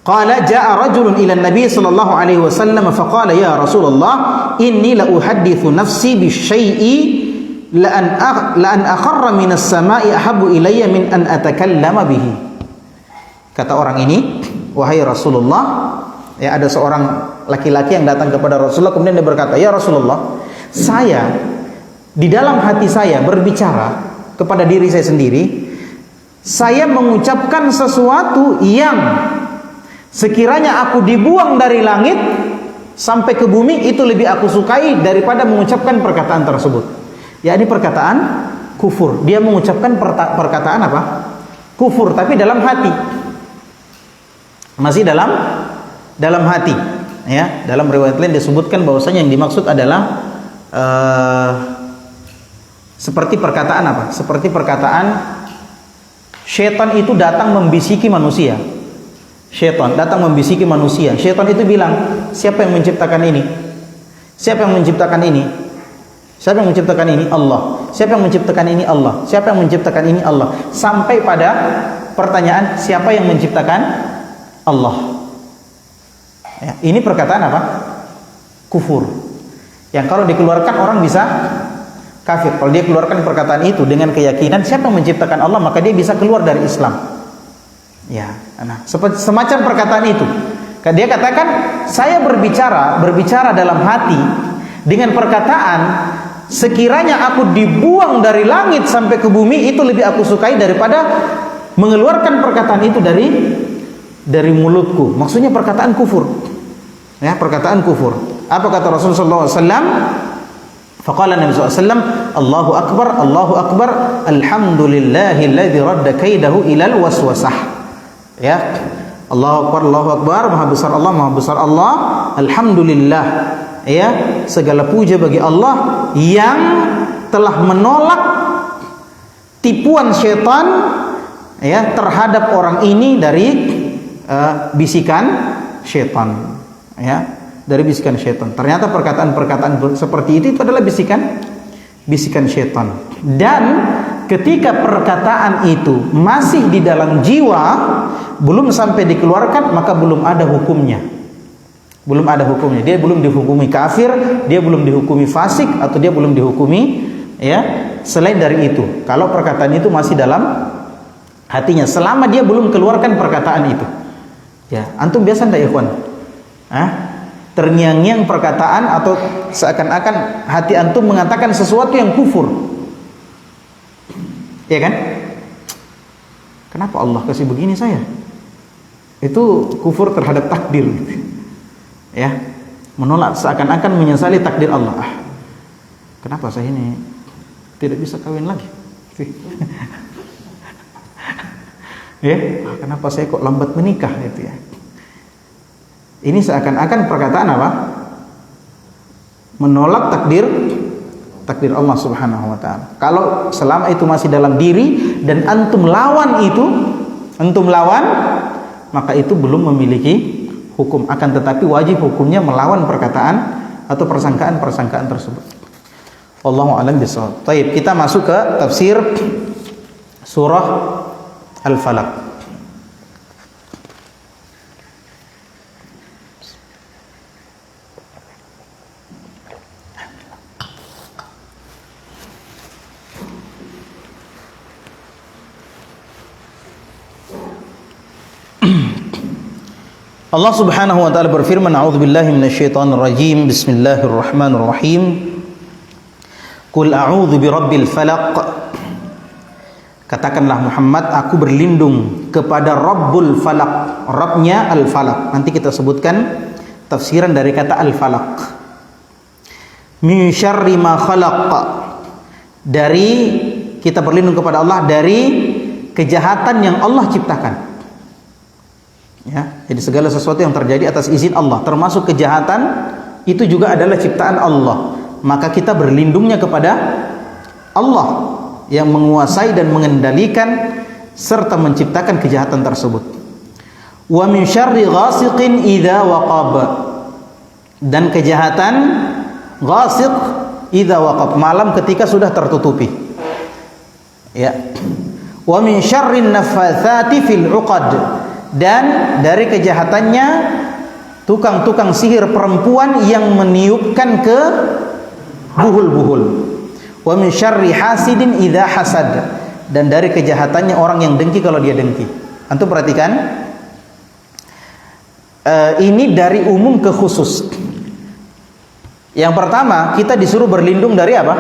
Qala jaa rajulun ila Nabi sallallahu alaihi wasallam faqala ya Rasulullah inni la uhadditsu nafsi bisyai'i la an akharra minas sama'i ahabbu ilayya min an atakallama bihi. Kata orang ini, wahai Rasulullah, ya ada seorang laki-laki yang datang kepada Rasulullah, kemudian dia berkata, ya Rasulullah, saya di dalam hati saya berbicara kepada diri saya sendiri, saya mengucapkan sesuatu yang sekiranya aku dibuang dari langit sampai ke bumi, itu lebih aku sukai daripada mengucapkan perkataan tersebut. Ya, ini perkataan kufur. Dia mengucapkan perkataan apa? Kufur, tapi dalam hati. Masih dalam hati. Ya, dalam riwayat lain disebutkan bahwasanya yang dimaksud adalah seperti perkataan apa? Seperti perkataan syaitan itu datang membisiki manusia. Syaitan datang membisiki manusia. Syaitan itu bilang, siapa yang menciptakan ini? Siapa yang menciptakan ini? Siapa yang menciptakan ini? Allah. Siapa yang menciptakan ini? Allah. Siapa yang menciptakan ini? Allah. Sampai pada pertanyaan, siapa yang menciptakan? Allah. Ya, ini perkataan apa? Kufur. Yang kalau dikeluarkan orang bisa kafir. Kalau dia keluarkan perkataan itu dengan keyakinan siapa yang menciptakan Allah, maka dia bisa keluar dari Islam. Ya, nah, semacam perkataan itu. Dia katakan, saya berbicara dalam hati dengan perkataan sekiranya aku dibuang dari langit sampai ke bumi, itu lebih aku sukai daripada mengeluarkan perkataan itu dari mulutku. Maksudnya perkataan kufur. Ya, perkataan kufur. Apa kata Rasulullah SAW? Faqala Nabi SAW, Allahu Akbar, alhamdulillahilladzi radda kaidahu ilal waswasah. Ya, Allahu Akbar, maha besar Allah, alhamdulillah. Ya, segala puja bagi Allah yang telah menolak tipuan syaitan ya terhadap orang ini dari bisikan syaitan. Ya, dari bisikan syaitan. Ternyata perkataan-perkataan seperti itu adalah bisikan syaitan. Dan ketika perkataan itu masih di dalam jiwa, belum sampai dikeluarkan, maka belum ada hukumnya. Belum ada hukumnya. Dia belum dihukumi kafir, dia belum dihukumi fasik, atau dia belum dihukumi ya selain dari itu. Kalau perkataan itu masih dalam hatinya, selama dia belum keluarkan perkataan itu. Ya, antum biasa enggak ya, ikhwan? Terngiang-ngiang perkataan atau seakan-akan hati antum mengatakan sesuatu yang kufur. Ya kan? Kenapa Allah kasih begini saya? Itu kufur terhadap takdir. Ya, menolak, seakan-akan menyesali takdir Allah. Kenapa saya ini tidak bisa kawin lagi? Ya, kenapa saya kok lambat menikah itu ya? Ini seakan-akan perkataan apa? Menolak takdir Allah Subhanahu wa taala. Kalau selama itu masih dalam diri dan antum lawan, maka itu belum memiliki hukum. Akan tetapi wajib hukumnya melawan perkataan atau persangkaan tersebut. Wallahu a'lam bishawab. Baik, kita masuk ke tafsir surah Al-Falaq. Allah Subhanahu wa taala berfirman, "A'udzubillahi minasyaitonir rajim. Bismillahirrahmanirrahim. Qul a'udzu birabbil falaq." Katakanlah Muhammad, aku berlindung kepada Rabbul Falaq. Rabbnya Al-Falaq. Nanti kita sebutkan tafsiran dari kata Al-Falaq. Min syarri ma khalaq. Dari, kita berlindung kepada Allah dari kejahatan yang Allah ciptakan. Ya, jadi segala sesuatu yang terjadi atas izin Allah, termasuk kejahatan, itu juga adalah ciptaan Allah. Maka kita berlindungnya kepada Allah yang menguasai dan mengendalikan serta menciptakan kejahatan tersebut. Wa min syarri ghasiqin idza waqab. Dan kejahatan ghasiq idza waqab, malam ketika sudah tertutupi. Ya. Wa min syarrin naffatsati fil 'uqad. Dan dari kejahatannya tukang-tukang sihir perempuan yang meniupkan ke buhul-buhul. Wa min syarri hasidin idza hasad. Dan dari kejahatannya orang yang dengki kalau dia dengki. Antum perhatikan, ini dari umum ke khusus. Yang pertama, kita disuruh berlindung dari apa?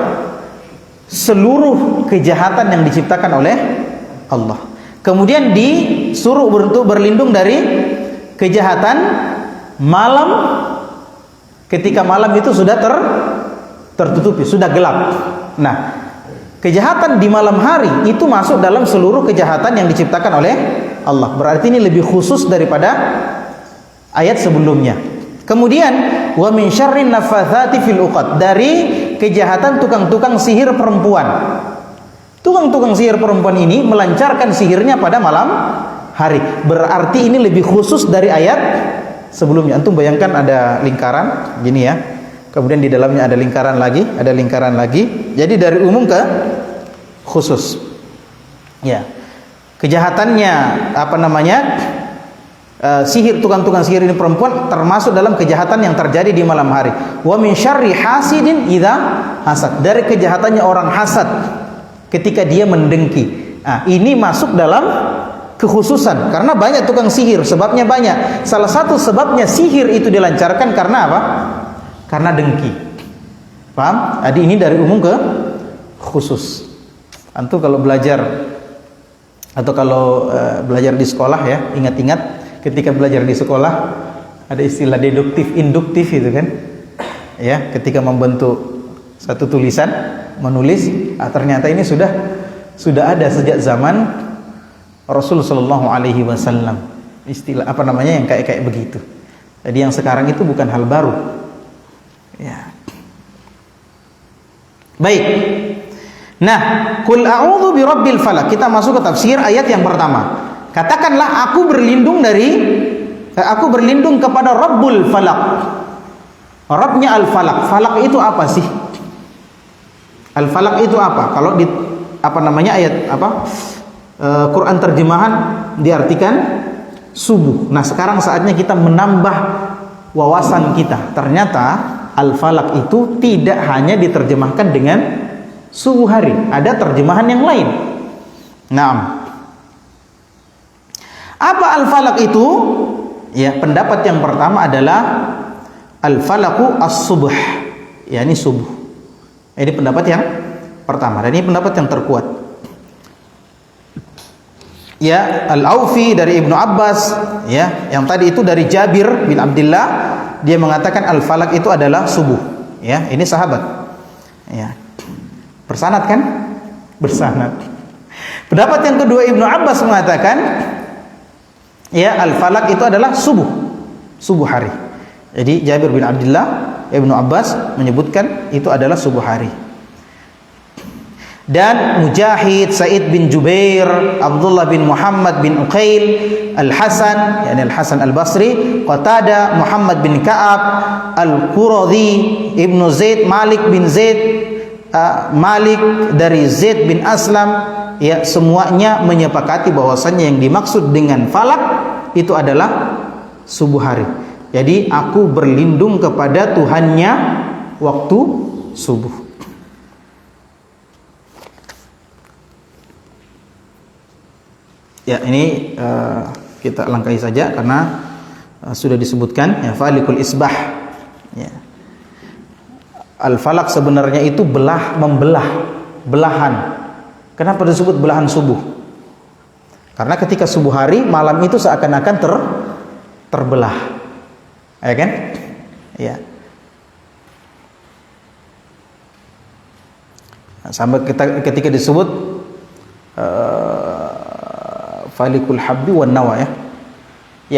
Seluruh kejahatan yang diciptakan oleh Allah. Kemudian disuruh untuk berlindung dari kejahatan malam, ketika malam itu sudah tertutupi, sudah gelap. Nah, kejahatan di malam hari itu masuk dalam seluruh kejahatan yang diciptakan oleh Allah. Berarti ini lebih khusus daripada ayat sebelumnya. Kemudian wa min syarrin naffatsati fil 'uqad, dari kejahatan tukang-tukang sihir perempuan. Tukang-tukang sihir perempuan ini melancarkan sihirnya pada malam hari. Berarti ini lebih khusus dari ayat sebelumnya. Antum bayangkan ada lingkaran gini ya. Kemudian di dalamnya ada lingkaran lagi, ada lingkaran lagi. Jadi dari umum ke khusus. Ya. Kejahatannya apa namanya? Sihir, tukang-tukang sihir ini perempuan termasuk dalam kejahatan yang terjadi di malam hari. Wa min syarri hasidin idza hasad. Dari kejahatannya orang hasad ketika dia mendengki. Nah, ini masuk dalam kekhususan karena banyak tukang sihir, sebabnya banyak. Salah satu sebabnya sihir itu dilancarkan karena apa? Karena dengki. Paham? Jadi ini dari umum ke khusus. Antum kalau belajar atau kalau belajar di sekolah ya, ingat-ingat ketika belajar di sekolah ada istilah deduktif, induktif itu kan. Ya, ketika membentuk satu tulisan, menulis, ternyata ini sudah ada sejak zaman Rasul sallallahu alaihi wasallam. Istilah apa namanya yang kayak begitu. Jadi yang sekarang itu bukan hal baru. Ya. Baik. Nah, qul a'udzu birabbil falaq. Kita masuk ke tafsir ayat yang pertama. Katakanlah aku berlindung kepada Rabbul Falaq. Rabbnya Al-Falaq. Falaq itu apa sih? Al-Falaq itu apa? Kalau di apa namanya ayat apa? Quran terjemahan diartikan subuh. Nah, sekarang saatnya kita menambah wawasan kita. Ternyata Al-Falaq itu tidak hanya diterjemahkan dengan subuh hari, ada terjemahan yang lain. Naam. Apa Al-Falaq itu? Ya, pendapat yang pertama adalah Al-Falaqu as-subh, yakni subuh. Ini pendapat yang pertama dan ini pendapat yang terkuat. Ya, Al-Aufi dari Ibnu Abbas, ya, yang tadi itu dari Jabir bin Abdullah, dia mengatakan Al-Falaq itu adalah subuh. Ya, ini sahabat. Ya. Bersanad kan? Bersanad. Pendapat yang kedua Ibnu Abbas mengatakan ya, Al-Falaq itu adalah subuh hari. Jadi Jabir bin Abdullah, Ibnu Abbas menyebutkan itu adalah subuh hari. Dan Mujahid, Sa'id bin Jubair, Abdullah bin Muhammad bin Uqail, Al-Hasan, yakni Al-Hasan Al-Basri, Qatada, Muhammad bin Ka'ab, Al-Quradhi, Ibnu Zaid, Malik bin Zaid, Malik dari Zaid bin Aslam, ya, semuanya menyepakati bahwasannya yang dimaksud dengan falak itu adalah subuh hari. Jadi aku berlindung kepada Tuhannya waktu subuh. Ya, ini kita langkahi saja karena sudah disebutkan ya, falikul isbah ya. Al-falak sebenarnya itu belahan. Kenapa disebut belahan subuh? Karena ketika subuh hari, malam itu seakan-akan terbelah, ya kan? Ya. Sampai ketika disebut falikul habbi wan nawa ya,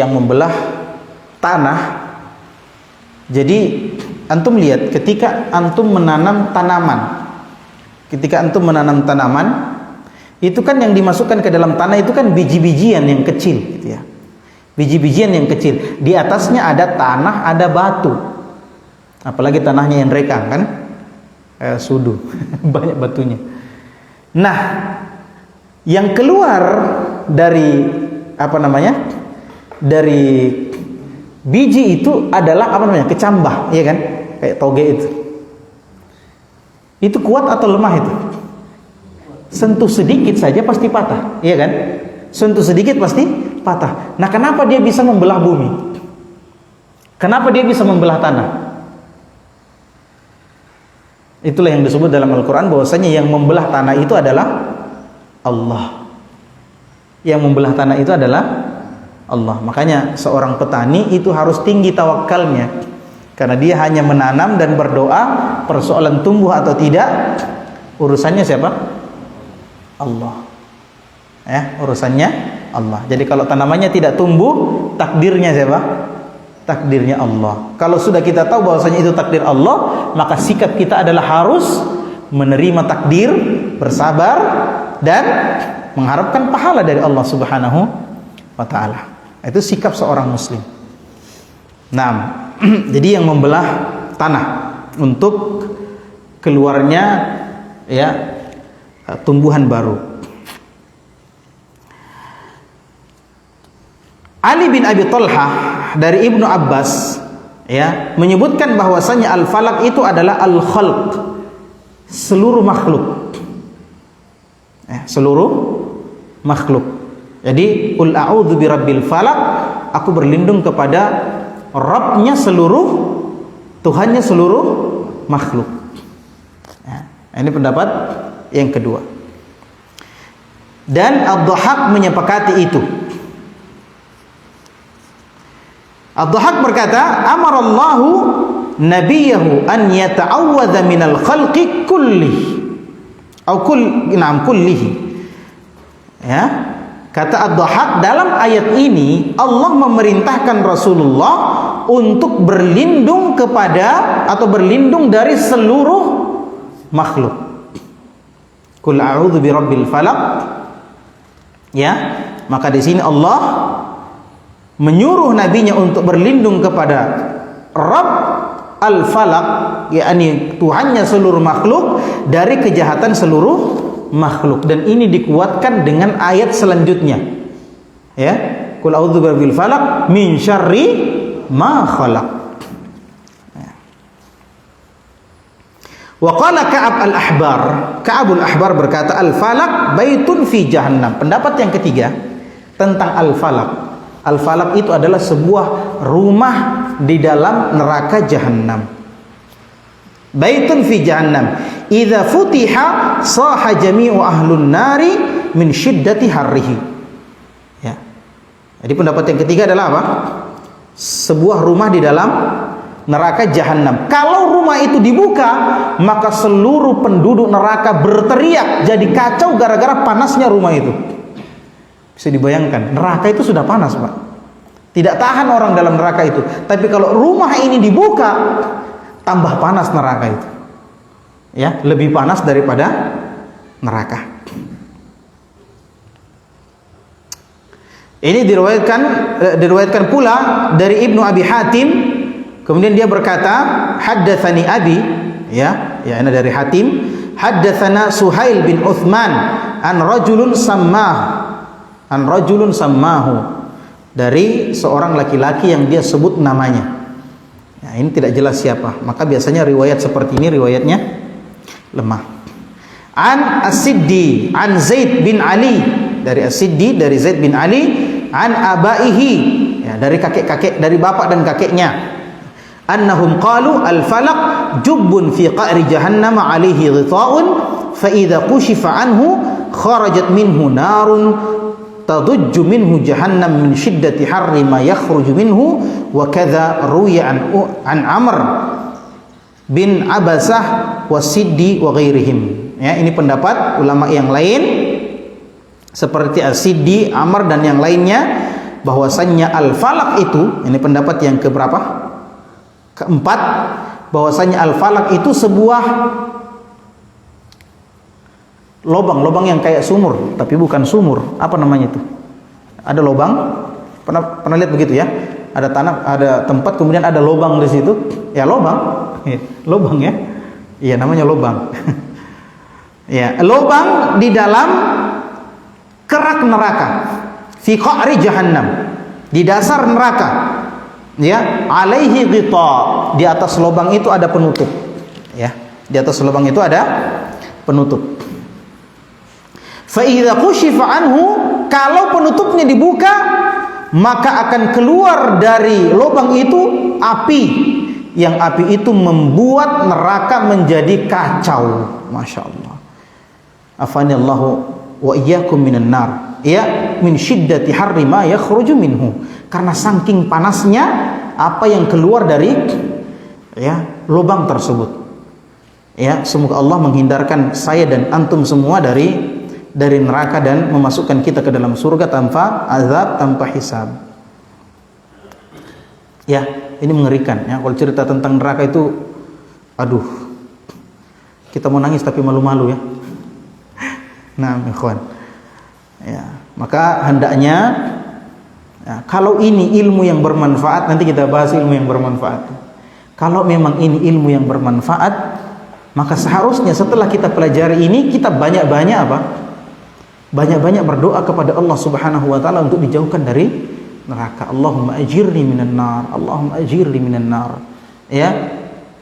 yang membelah tanah. Jadi antum lihat ketika antum menanam tanaman, itu kan yang dimasukkan ke dalam tanah itu kan biji-bijian yang kecil gitu ya. Biji-bijian yang kecil. Di atasnya ada tanah, ada batu. Apalagi tanahnya yang rekang kan? Sudu. Banyak batunya. Nah, yang keluar dari dari biji itu adalah kecambah, ya kan? Kayak toge itu. Itu kuat atau lemah itu? Sentuh sedikit saja pasti patah, iya kan? Sentuh sedikit pasti patah. Nah, kenapa dia bisa membelah bumi? Kenapa dia bisa membelah tanah? Itulah yang disebut dalam Al-Quran bahwasanya yang membelah tanah itu adalah Allah. Yang membelah tanah itu adalah Allah. Makanya seorang petani itu harus tinggi tawakalnya, karena dia hanya menanam dan berdoa. Persoalan tumbuh atau tidak, urusannya siapa? Allah. Ya, urusannya Allah. Jadi kalau tanamannya tidak tumbuh, takdirnya siapa? Takdirnya Allah. Kalau sudah kita tahu bahwasanya itu takdir Allah, maka sikap kita adalah harus menerima takdir, bersabar, dan mengharapkan pahala dari Allah Subhanahu wa ta'ala. Itu sikap seorang muslim. Nah, jadi yang membelah tanah untuk keluarnya ya tumbuhan baru. Ali bin Abi Thalhah dari Ibnu Abbas ya menyebutkan bahwasanya al-falak itu adalah al-khalq, seluruh makhluk. Seluruh makhluk. Jadi qul a'udzu birabbil falaq, aku berlindung kepada Rabbnya seluruh, Tuhannya seluruh makhluk. Ini pendapat yang kedua. Dan Ad-Dhahhak menyepakati itu. Ad-Dhahhak berkata, amarallahu nabiyahu an yata'awwadha minal khalqi kullihi atau kullihi. Ya. Kata Ad-Dhahhak, dalam ayat ini Allah memerintahkan Rasulullah untuk berlindung kepada atau berlindung dari seluruh makhluk. Qul a'udzu birabbil falaq. Ya, maka di sini Allah menyuruh nabinya untuk berlindung kepada Rabb al-Falaq, yakni Tuhannya seluruh makhluk, dari kejahatan seluruh makhluk. Dan ini dikuatkan dengan ayat selanjutnya. Ya, qul a'udzu birabbil falaq min syarri ma khalaq. Wa qala Ka'abul Ahbar berkata, al-falaq baitun fi jahannam. Pendapat yang ketiga tentang al-falaq. Al-falaq itu adalah sebuah rumah di dalam neraka jahannam. Baitun fi jahannam. Idza futiha saha jami'u ahlun nari min syiddati harrihi. Ya. Jadi pendapat yang ketiga adalah apa? Sebuah rumah di dalam neraka jahanam. Kalau rumah itu dibuka, maka seluruh penduduk neraka berteriak jadi kacau gara-gara panasnya rumah itu. Bisa dibayangkan, neraka itu sudah panas, Pak. Tidak tahan orang dalam neraka itu. Tapi kalau rumah ini dibuka, tambah panas neraka itu. Ya, lebih panas daripada neraka. Ini diriwayatkan pula dari Ibnu Abi Hatim. Kemudian dia berkata, haddatsani abi, ya ini dari Hatim, haddatsana Suhail bin Uthman an rajulun sammahu, dari seorang laki-laki yang dia sebut namanya. Ya, ini tidak jelas siapa. Maka biasanya riwayat seperti ini riwayatnya lemah. An As-Siddi an Zaid bin Ali, dari As-Siddi dari Zaid bin Ali, an abaihi, ya, Ya, dari kakek-kakek, dari bapak dan kakeknya. Annahum qalu al-falaq jubbun fi qa'ri jahannam 'alaihi ghita'un fa idza kushifa anhu kharajat minhu narun tadujju minhu jahannam min shiddati harri ma yakhruju minhu wa kadza ruya an Amr bin Abasah wasiddi wa ghairihim. Ya, ini pendapat ulama yang lain seperti As-Siddi, Amr dan yang lainnya, bahwasannya al-falaq itu, ini pendapat yang keberapa? Keempat, bahwasannya al-falaq itu sebuah lobang yang kayak sumur, tapi bukan sumur. Apa namanya itu? Ada lobang, pernah lihat begitu ya? Ada tanah, ada tempat, kemudian ada lobang di situ. Ya, lobang. Lobang ya. Iya, namanya lobang. Ya, lobang di dalam kerak neraka. Fi qa'ri jahannam. Di dasar neraka. Ya, alaihi ghita, di atas lubang itu ada penutup. Ya, di atas lubang itu ada penutup. Fa idza kushifa anhu, kalau penutupnya dibuka, maka akan keluar dari lubang itu api, yang api itu membuat neraka menjadi kacau. Masya Allah. Afanillahu wa iyyakum minan nar. Ya, min syiddati harri ma yakhruju minhu. Karena saking panasnya apa yang keluar dari lubang tersebut. Ya, semoga Allah menghindarkan saya dan antum semua dari neraka dan memasukkan kita ke dalam surga tanpa azab, tanpa hisab. Ya, ini mengerikan ya. Kalau cerita tentang neraka itu, aduh, kita mau nangis tapi malu-malu ya. Nah, ikhwan. Ya, maka hendaknya kalau ini ilmu yang bermanfaat, nanti kita bahas ilmu yang bermanfaat. Kalau memang ini ilmu yang bermanfaat, maka seharusnya setelah kita pelajari ini, kita banyak-banyak apa? Banyak-banyak berdoa kepada Allah Subhanahu wa taala untuk dijauhkan dari neraka. Allahumma ajirni minan nar, Allahumma ajirni minan nar. Ya.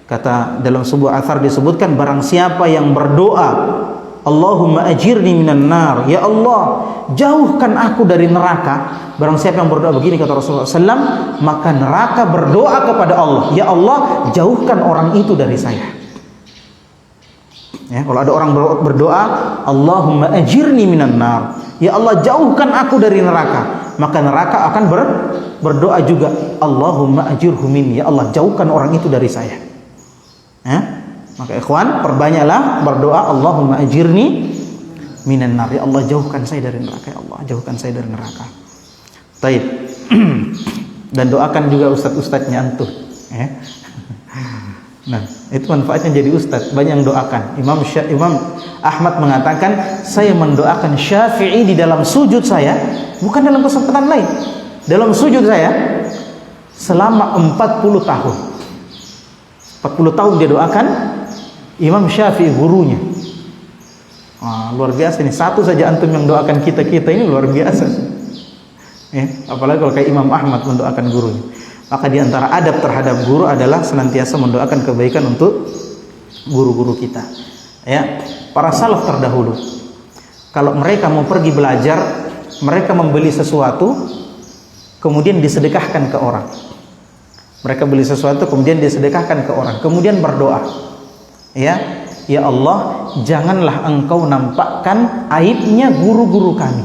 Kata dalam sebuah athar disebutkan, barang siapa yang berdoa Allahumma ajirni minan nar, ya Allah jauhkan aku dari neraka. Barang siapa yang berdoa begini, kata Rasulullah SAW, maka neraka berdoa kepada Allah, ya Allah jauhkan orang itu dari saya. Ya, kalau ada orang berdoa Allahumma ajirni minan nar, ya Allah jauhkan aku dari neraka, maka neraka akan berdoa juga, Allahumma ajirhu minni, ya Allah jauhkan orang itu dari saya. Ya? Maka ikhwan, perbanyaklah berdoa Allahumma ajirni minan nar, ya Allah jauhkan saya dari neraka, ya Allah jauhkan saya dari neraka. Taib. Dan doakan juga ustaz-ustaznya antum, ya. Nah, itu manfaatnya jadi ustaz, banyak yang doakan. Imam Ahmad mengatakan, saya mendoakan Syafi'i di dalam sujud saya, bukan dalam kesempatan lain. Dalam sujud saya selama 40 tahun. 40 tahun dia doakan Imam Syafi'i, gurunya. Luar biasa ini. Satu saja antum yang doakan kita ini luar biasa. Ya, apalagi kalau kayak Imam Ahmad mendoakan gurunya. Maka di antara adab terhadap guru adalah senantiasa mendoakan kebaikan untuk guru-guru kita. Ya, para salaf terdahulu, kalau mereka mau pergi belajar, mereka membeli sesuatu kemudian disedekahkan ke orang. Mereka beli sesuatu kemudian disedekahkan ke orang, kemudian berdoa. Ya Allah, janganlah engkau nampakkan aibnya guru-guru kami.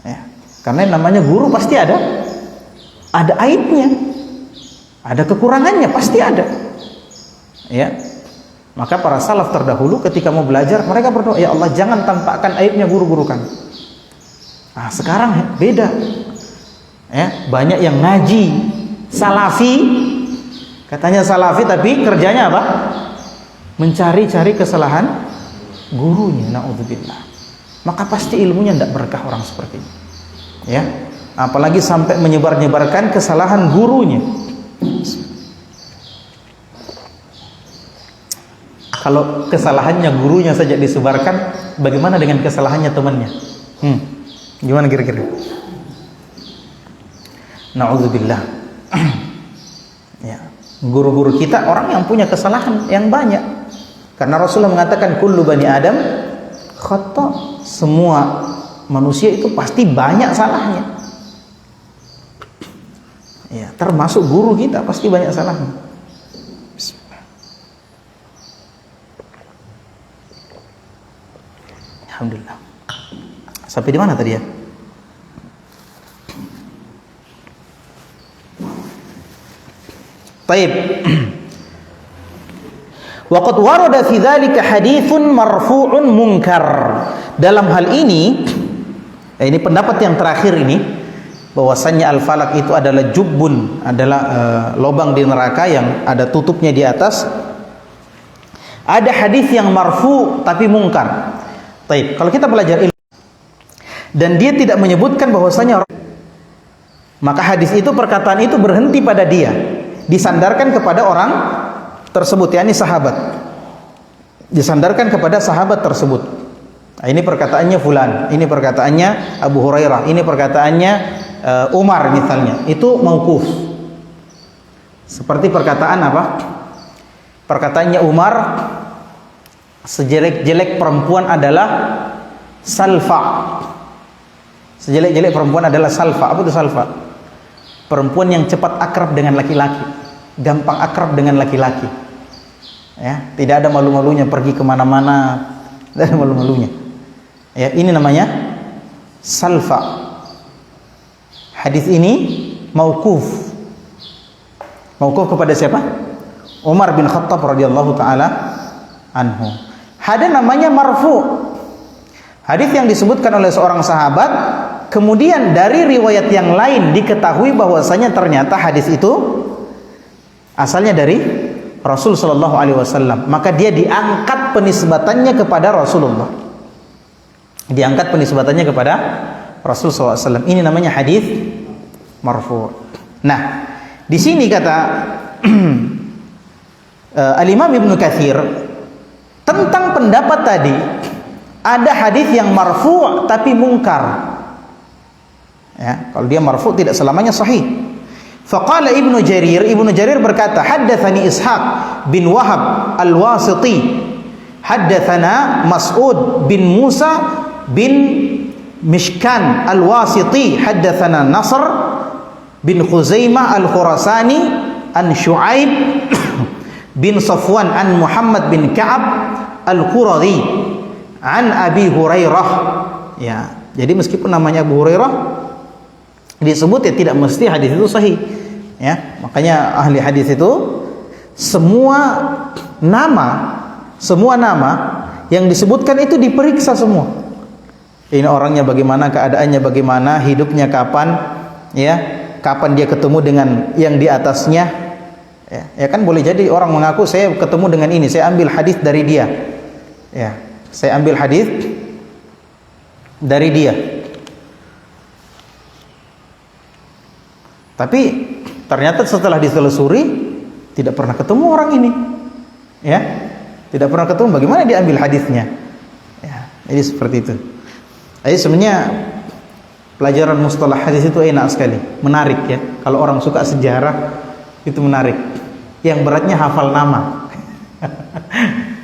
Ya, karena namanya guru pasti ada aibnya, ada kekurangannya, pasti ada. Ya, maka para salaf terdahulu ketika mau belajar, mereka berdoa, ya Allah jangan tampakkan aibnya guru-guru kami. Sekarang beda. Ya, banyak yang ngaji salafi, katanya salafi tapi kerjanya apa? Mencari-cari kesalahan gurunya, naudzubillah. Maka pasti ilmunya tidak berkah orang seperti ini. Ya, apalagi sampai menyebar-nyebarkan kesalahan gurunya. Kalau kesalahannya gurunya saja disebarkan, bagaimana dengan kesalahannya temannya? Gimana kira-kira? Naudzubillah. Ya, guru-guru kita orang yang punya kesalahan yang banyak. Karena Rasulullah mengatakan kullu bani Adam khata', semua manusia itu pasti banyak salahnya. Ya, termasuk guru kita pasti banyak salahnya. Alhamdulillah. Sampai di mana tadi ya? Baik. Waqad warada fi dzalika haditsun marfu'un munkar. Dalam hal ini pendapat yang terakhir ini, bahwasannya al-falak itu adalah jubbun, adalah lubang di neraka yang ada tutupnya di atas. Ada hadis yang marfu tapi mungkar. Baik, kalau kita belajar ilmu dan dia tidak menyebutkan bahwasanya, maka hadis itu, perkataan itu berhenti pada dia, disandarkan kepada orang tersebut, yakni sahabat, disandarkan kepada sahabat tersebut. Nah, ini perkataannya fulan, ini perkataannya Abu Hurairah, ini perkataannya Umar misalnya, itu mauquf. Seperti perkataan apa? Perkataannya Umar, sejelek-jelek perempuan adalah salfa. Sejelek-jelek perempuan adalah salfa. Apa itu salfa? Perempuan yang cepat akrab dengan laki-laki, gampang akrab dengan laki-laki. Ya, tidak ada malu-malunya pergi kemana-mana, tidak ada malu-malunya. Ya, ini namanya salfa. Hadis ini mauquf. Mauquf kepada siapa? Umar bin Khattab radhiyallahu taala anhu. Ada namanya marfu. Hadis yang disebutkan oleh seorang sahabat, kemudian dari riwayat yang lain diketahui bahwasanya ternyata hadis itu asalnya dari Rasul sallallahu alaihi wasallam, maka dia diangkat penisbatannya kepada Rasulullah. Diangkat penisbatannya kepada Rasul sallallahu alaihi wasallam. Ini namanya hadis marfu. Nah, di sini kata Al-Imam Ibnu Katsir tentang pendapat tadi, ada hadis yang marfu tapi mungkar. Ya, kalau dia marfu tidak selamanya sahih. Faqala Ibnu Jarir berkata, haddatsani Ishaq bin Wahab Al-Wasiti, haddatsana Mas'ud bin Musa bin Mishkan Al-Wasiti, haddatsana Nasr bin Khuzaimah Al-Khurasani an Shu'aib bin Safwan an Muhammad bin Ka'ab Al-Quradhi an Abi Hurairah. Ya, jadi meskipun namanya Abu Hurairah disebut, ya tidak mesti hadis itu sahih. Ya, makanya ahli hadis itu semua nama yang disebutkan itu diperiksa semua. Ini orangnya bagaimana, keadaannya bagaimana, hidupnya kapan, ya, kapan dia ketemu dengan yang di atasnya. Ya kan boleh jadi orang mengaku saya ketemu dengan ini, saya ambil hadis dari dia. Ya, saya ambil hadis dari dia. Tapi ternyata setelah ditelusuri tidak pernah ketemu orang ini. Ya, tidak pernah ketemu, bagaimana dia ambil hadisnya? Ya, jadi seperti itu. Jadi sebenarnya pelajaran mustalah hadis itu enak sekali, menarik ya. Kalau orang suka sejarah itu menarik. Yang beratnya hafal nama.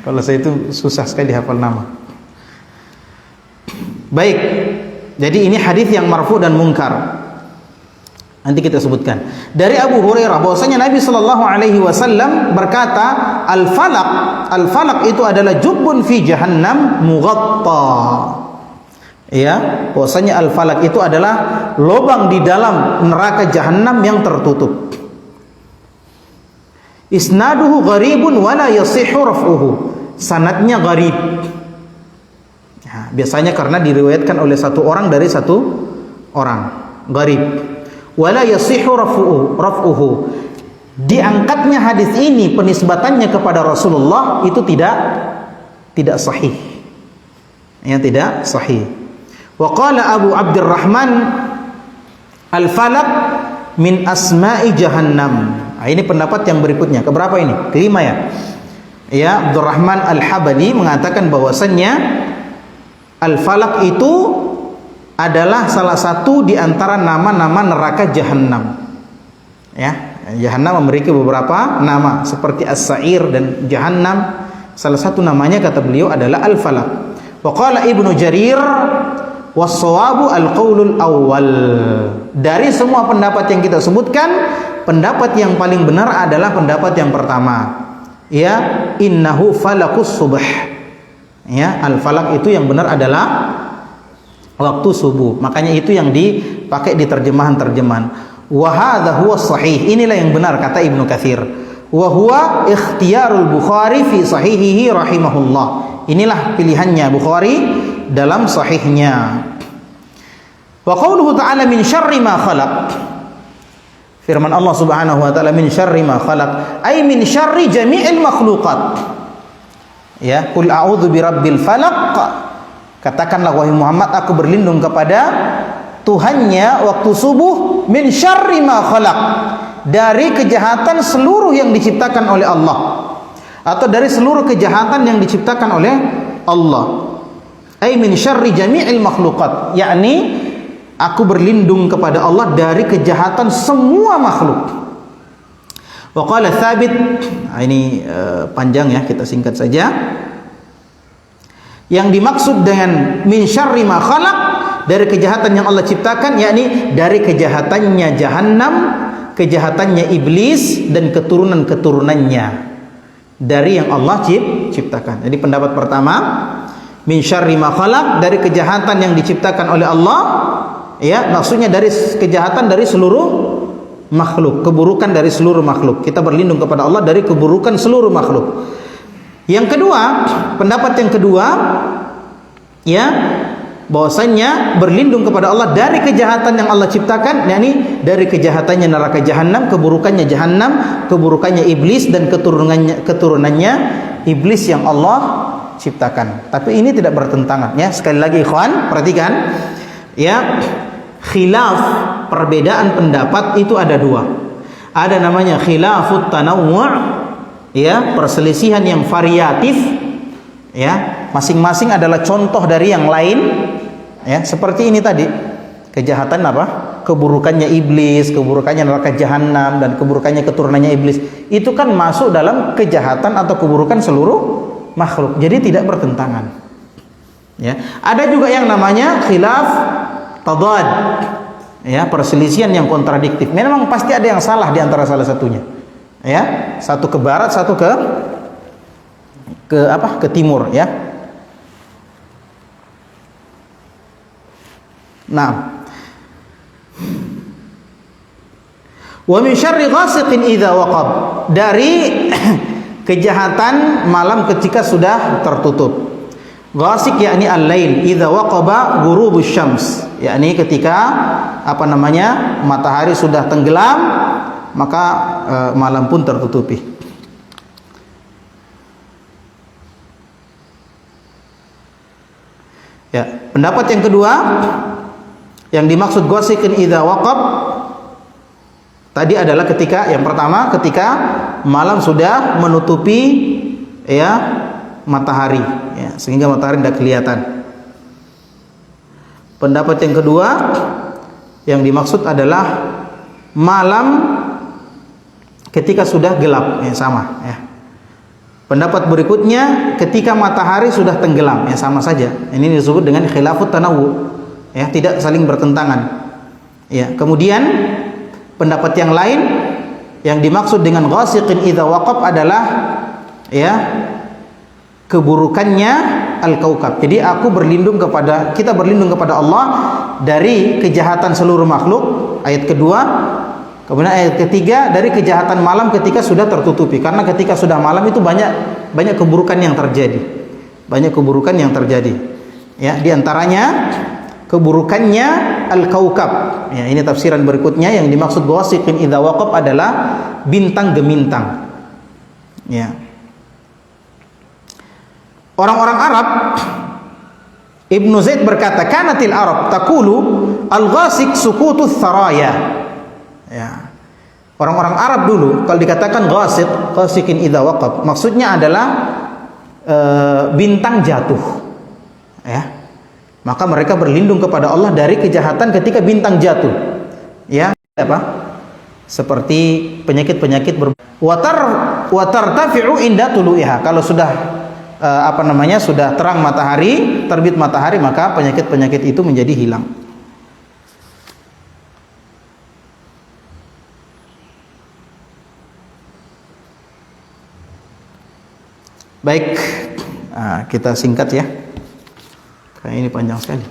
Kalau saya itu susah sekali hafal nama. Baik. Jadi ini hadis yang marfu dan mungkar. Nanti kita sebutkan. Dari Abu Hurairah bahwasanya Nabi sallallahu alaihi wasallam berkata, al-falaq itu adalah jubbun fi jahannam mughatta. Ya, bahwasanya al-falaq itu adalah lubang di dalam neraka jahanam yang tertutup. Isnaduhu gharibun wa la yasihhu raf'uhu. Sanadnya gharib. Ya, biasanya karena diriwayatkan oleh satu orang dari satu orang. Gharib. Wa la yasihhu raf'uhu. Diangkatnya hadis ini, penisbatannya kepada Rasulullah itu tidak sahih. Ya, tidak sahih. Wa qala Abu Abdurrahman al-falaq min asma'i jahannam. Nah, ini pendapat yang berikutnya. Keberapa ini? Kelima ya. Ya, Abdurrahman Al-Habali mengatakan bahwasannya al-falaq itu adalah salah satu di antara nama-nama neraka jahanam. Ya, jahanam memiliki beberapa nama seperti as-sa'ir dan jahannam. Salah satu namanya kata beliau adalah al-falaq. Wa qala Ibnu Jarir was-shawabu al-qaulul awwal. Dari semua pendapat yang kita sebutkan, pendapat yang paling benar adalah pendapat yang pertama. Ya, innahu falaqus subh. Ya, al-falaq itu yang benar adalah waktu subuh. Makanya itu yang dipakai di terjemahan-terjemahan. Wa hadza huwa sahih. Inilah yang benar kata Ibnu Katsir. Wa huwa ikhtiyarul Bukhari fi sahihihi rahimahullah. Inilah pilihannya Bukhari dalam sahihnya. Wa qauluhu ta'ala min syarri ma khalaq. Firman Allah Subhanahu wa taala min syarri ma khalaq, ay min syarri jami'il makhluqat. Ya, qul a'udzu birabbil falaq. Katakanlah wahai Muhammad, aku berlindung kepada Tuhannya waktu subuh, min syarri ma khalaq, dari kejahatan seluruh yang diciptakan oleh Allah, atau dari seluruh kejahatan yang diciptakan oleh Allah. Ay min syarri jami'il makhluqat, yakni aku berlindung kepada Allah dari kejahatan semua makhluk. Wa qala Tsabit, ini panjang ya, kita singkat saja. Yang dimaksud dengan min syarri ma khalaq, dari kejahatan yang Allah ciptakan, yakni dari kejahatannya Jahannam, kejahatannya iblis dan keturunan-keturunannya dari yang Allah ciptakan. Jadi pendapat pertama, min syarri ma khalaq, dari kejahatan yang diciptakan oleh Allah. Ya, maksudnya dari kejahatan dari seluruh makhluk, keburukan dari seluruh makhluk. Kita berlindung kepada Allah dari keburukan seluruh makhluk. Yang kedua, pendapat yang kedua, ya, bahwasanya berlindung kepada Allah dari kejahatan yang Allah ciptakan, yakni dari kejahatannya neraka Jahannam, keburukannya Jahannam, keburukannya iblis dan keturunannya iblis yang Allah ciptakan. Tapi ini tidak bertentangan, ya. Sekali lagi ikhwan, perhatikan, ya, khilaf, perbedaan pendapat itu ada dua. Ada namanya khilafut tanawwu', ya, perselisihan yang variatif, ya, masing-masing adalah contoh dari yang lain, ya, seperti ini tadi, kejahatan apa? Keburukannya iblis, keburukannya neraka Jahannam dan keburukannya keturunannya iblis. Itu kan masuk dalam kejahatan atau keburukan seluruh makhluk. Jadi tidak bertentangan. Ya, ada juga yang namanya khilaf tadad, ya, perselisihan yang kontradiktif. Memang pasti ada yang salah di antara salah satunya. Ya, satu ke barat, satu ke timur, ya. Nah, wa min syarri ghasiqin idza waqab, dari kejahatan malam ketika sudah tertutup. Ghasiq yakni al-lail, idza waqaba ghurubus syams, yakni ketika matahari sudah tenggelam, maka malam pun tertutupi. Ya, pendapat yang kedua, yang dimaksud ghasiqin idza waqab tadi adalah ketika, yang pertama ketika malam sudah menutupi, ya, matahari, ya, sehingga matahari tidak kelihatan. Pendapat yang kedua, yang dimaksud adalah malam ketika sudah gelap, ya, sama, ya. Pendapat berikutnya ketika matahari sudah tenggelam, ya, sama saja. Ini disebut dengan khilafut tanawwu, ya, tidak saling bertentangan. Ya, kemudian pendapat yang lain yang dimaksud dengan ghasiqin idza waqab adalah, ya, keburukannya al-kaukab. Jadi kita berlindung kepada Allah dari kejahatan seluruh makhluk, ayat kedua. Kemudian ayat ketiga, dari kejahatan malam ketika sudah tertutupi. Karena ketika sudah malam itu banyak keburukan yang terjadi. Banyak keburukan yang terjadi. Ya, di antaranya keburukannya al-kaukab. Ya, ini tafsiran berikutnya, yang dimaksud ghasiqin idza waqab adalah bintang gemintang. Ya. Orang-orang Arab, Ibnu Zaid berkata, kanatil Arab taqulu al-ghasiq sukutus tharaya. Ya. Orang-orang Arab dulu kalau dikatakan ghasiqin idza waqab, maksudnya adalah bintang jatuh. Ya. Maka mereka berlindung kepada Allah dari kejahatan ketika bintang jatuh. Ya, apa? Seperti penyakit-penyakit watartafi'u inda tulu'iha. Kalau sudah sudah terang matahari, terbit matahari, maka penyakit-penyakit itu menjadi hilang. Baik, kita singkat ya. Kayak ini panjang sekali.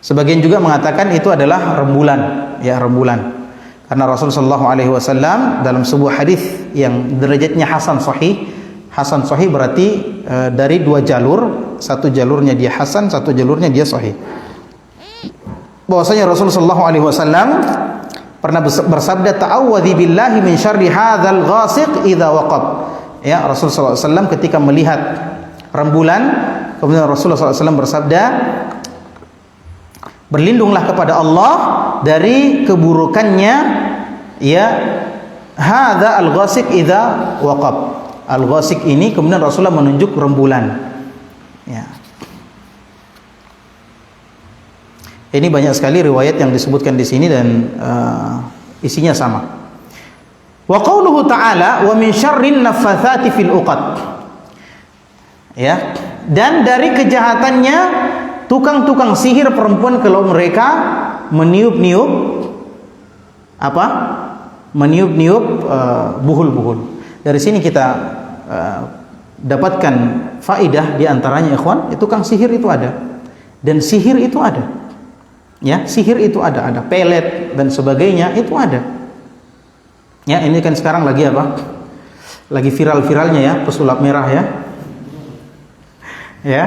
Sebagian juga mengatakan itu adalah rembulan, ya rembulan. Karena Rasulullah sallallahu alaihi wasallam dalam sebuah hadis yang derajatnya hasan sahih berarti dari dua jalur, satu jalurnya dia hasan, satu jalurnya dia sahih. Bahwasanya Rasulullah sallallahu alaihi wasallam pernah bersabda, ta'awwadzi billahi min syarri hadzal ghasiq idza waqab. Ya, Rasulullah sallallahu alaihi wasallam ketika melihat rembulan, kemudian Rasulullah sallallahu alaihi wasallam bersabda, berlindunglah kepada Allah dari keburukannya, ya, hadza al-ghasiq idza waqab. Al-ghasiq ini kemudian Rasulullah menunjuk rembulan. Ya. Ini banyak sekali riwayat yang disebutkan di sini dan isinya sama. Wa qauluhu ta'ala wa min syarrin naffatsati fil 'uqad. Ya, dan dari kejahatannya tukang-tukang sihir perempuan kalau mereka meniup-niup apa? Meniup-niup buhul-buhul. Dari sini kita dapatkan faidah di antaranya ikhwan, tukang sihir itu ada dan sihir itu ada. Ya, sihir itu ada pelet dan sebagainya itu ada. Ya, ini kan sekarang lagi apa? Lagi viral-viralnya ya, pesulap merah ya. Ya.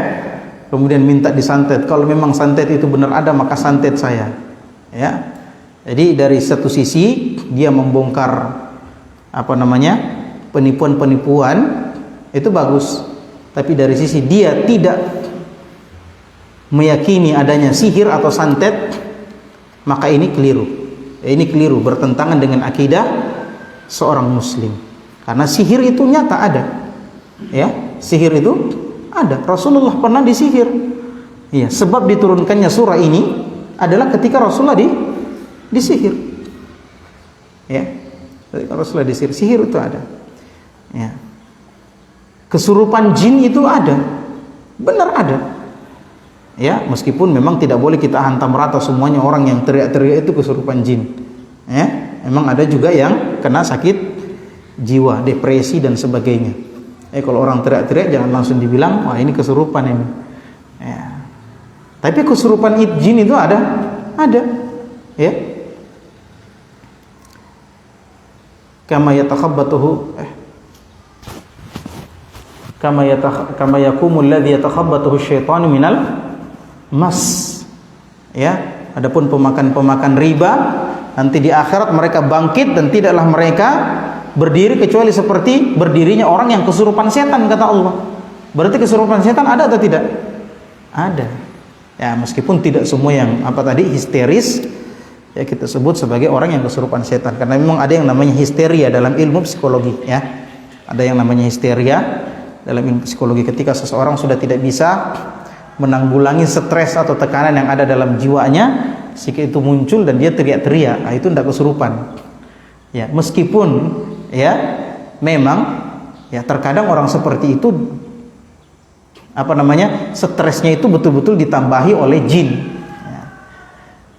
Kemudian minta disantet. Kalau memang santet itu benar ada, maka santet saya. Ya. Jadi dari satu sisi dia membongkar apa namanya? Penipuan-penipuan itu bagus. Tapi dari sisi dia tidak meyakini adanya sihir atau santet, maka ini keliru. Ini keliru, bertentangan dengan akidah seorang muslim. Karena sihir itu nyata ada. Ya, sihir itu ada. Rasulullah pernah disihir. Iya, sebab diturunkannya surah ini adalah ketika Rasulullah disihir. Ya. Ketika Rasulullah disihir, sihir itu ada. Ya. Kesurupan jin itu ada. Benar ada. Ya, meskipun memang tidak boleh kita hantam rata semuanya orang yang teriak-teriak itu kesurupan jin. Ya, memang ada juga yang kena sakit jiwa, depresi dan sebagainya. Kalau orang teriak-teriak jangan langsung dibilang, wah ini kesurupan ini. Ya. Tapi kesurupan jin itu ada. Ya. Kama yakumul ladzi yatakhabbathu asyaitanu minal mas. Ya, adapun pemakan riba nanti di akhirat mereka bangkit dan tidaklah mereka berdiri kecuali seperti berdirinya orang yang kesurupan setan, kata Allah. Berarti kesurupan setan ada atau tidak? Ada. Ya, meskipun tidak semua yang histeris, ya kita sebut sebagai orang yang kesurupan setan, karena memang ada yang namanya histeria dalam ilmu psikologi, ya. Ada yang namanya histeria dalam ilmu psikologi, ketika seseorang sudah tidak bisa menanggulangi stres atau tekanan yang ada dalam jiwanya, sehingga itu muncul dan dia teriak-teriak. Nah, itu tidak kesurupan. Ya, meskipun ya memang ya terkadang orang seperti itu stresnya itu betul-betul ditambahi oleh jin. Ya.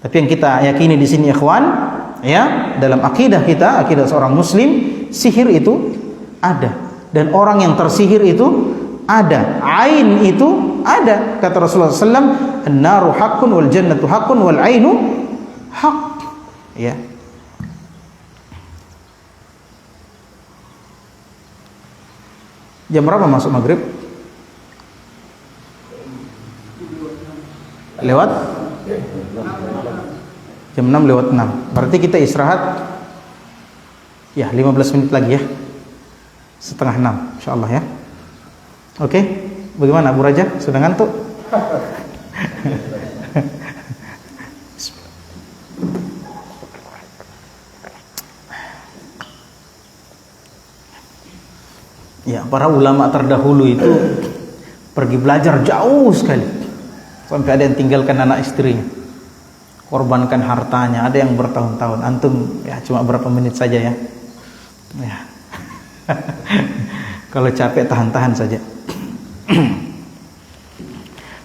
Tapi yang kita yakini di sini ikhwan, ya, dalam akidah kita, akidah seorang muslim, sihir itu ada dan orang yang tersihir itu ada, ain itu ada. Kata Rasulullah SAW, an-naru haqqun wal jannatu haqqun wal ainu haqq. Ya. Jam berapa masuk maghrib? Lewat? Jam 6 lewat 6. Berarti kita istirahat ya 15 menit lagi ya. Setengah 6 insyaallah ya. Oke, bagaimana Abu Raja? Sudah ngantuk? Ya, para ulama terdahulu itu pergi belajar jauh sekali, sampai ada yang tinggalkan anak istrinya, korbankan hartanya, ada yang bertahun-tahun. Antum ya cuma berapa menit saja ya. Ya. Kalau capek tahan-tahan saja.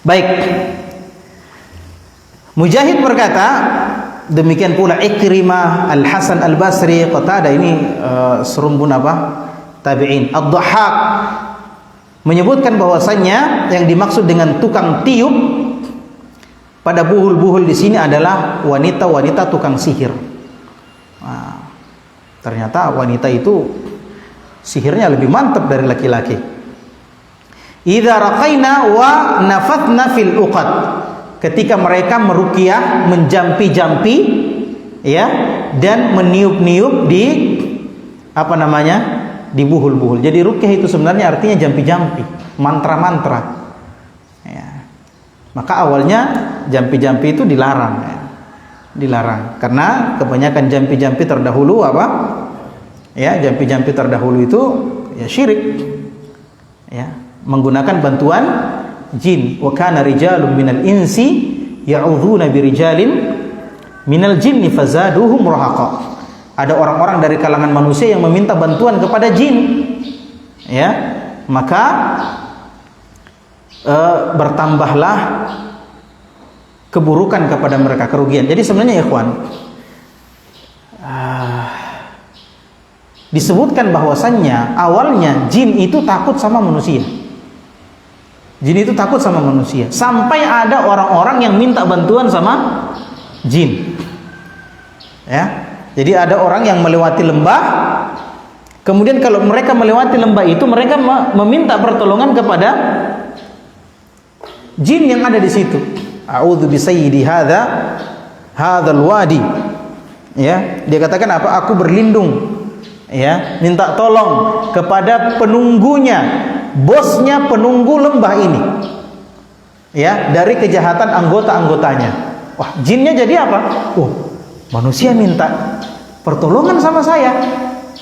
Baik. Mujahid berkata, demikian pula Ikrimah, Al-Hasan Al-Basri, Qatadah. Ini serumpun tabi'in. Ad-Dhahhak menyebutkan bahwasannya yang dimaksud dengan tukang tiup pada buhul-buhul di sini adalah wanita-wanita tukang sihir. Nah, ternyata wanita itu sihirnya lebih mantap dari laki-laki. Idza raqaina wa nafathna fil uqad. Ketika mereka meruqyah, menjampi-jampi, ya, dan meniup-niup di di buhul-buhul. Jadi ruqyah itu sebenarnya artinya jampi-jampi, mantra-mantra. Ya. Maka awalnya jampi-jampi itu dilarang, ya. Dilarang karena kebanyakan jampi-jampi terdahulu ya, jampi-jampi terdahulu itu ya syirik, ya, menggunakan bantuan jin. Wa kana rijalun minal insi ya'udzuuna birijalin minal jinni fazaduhum rahaqa. Ada orang-orang dari kalangan manusia yang meminta bantuan kepada jin, ya, maka bertambahlah keburukan kepada mereka, kerugian. Jadi sebenarnya ikhwan, disebutkan bahwasannya awalnya jin itu takut sama manusia. Jin itu takut sama manusia, sampai ada orang-orang yang minta bantuan sama jin. Ya. Jadi ada orang yang melewati lembah, kemudian kalau mereka melewati lembah itu mereka meminta pertolongan kepada jin yang ada di situ. A'udzu bisayyidi hadzal wadi. Ya, dia katakan apa? Aku berlindung, ya, minta tolong kepada penunggunya, bosnya penunggu lembah ini, ya, dari kejahatan anggota-anggotanya. Wah, jinnya jadi apa? Manusia minta pertolongan sama saya.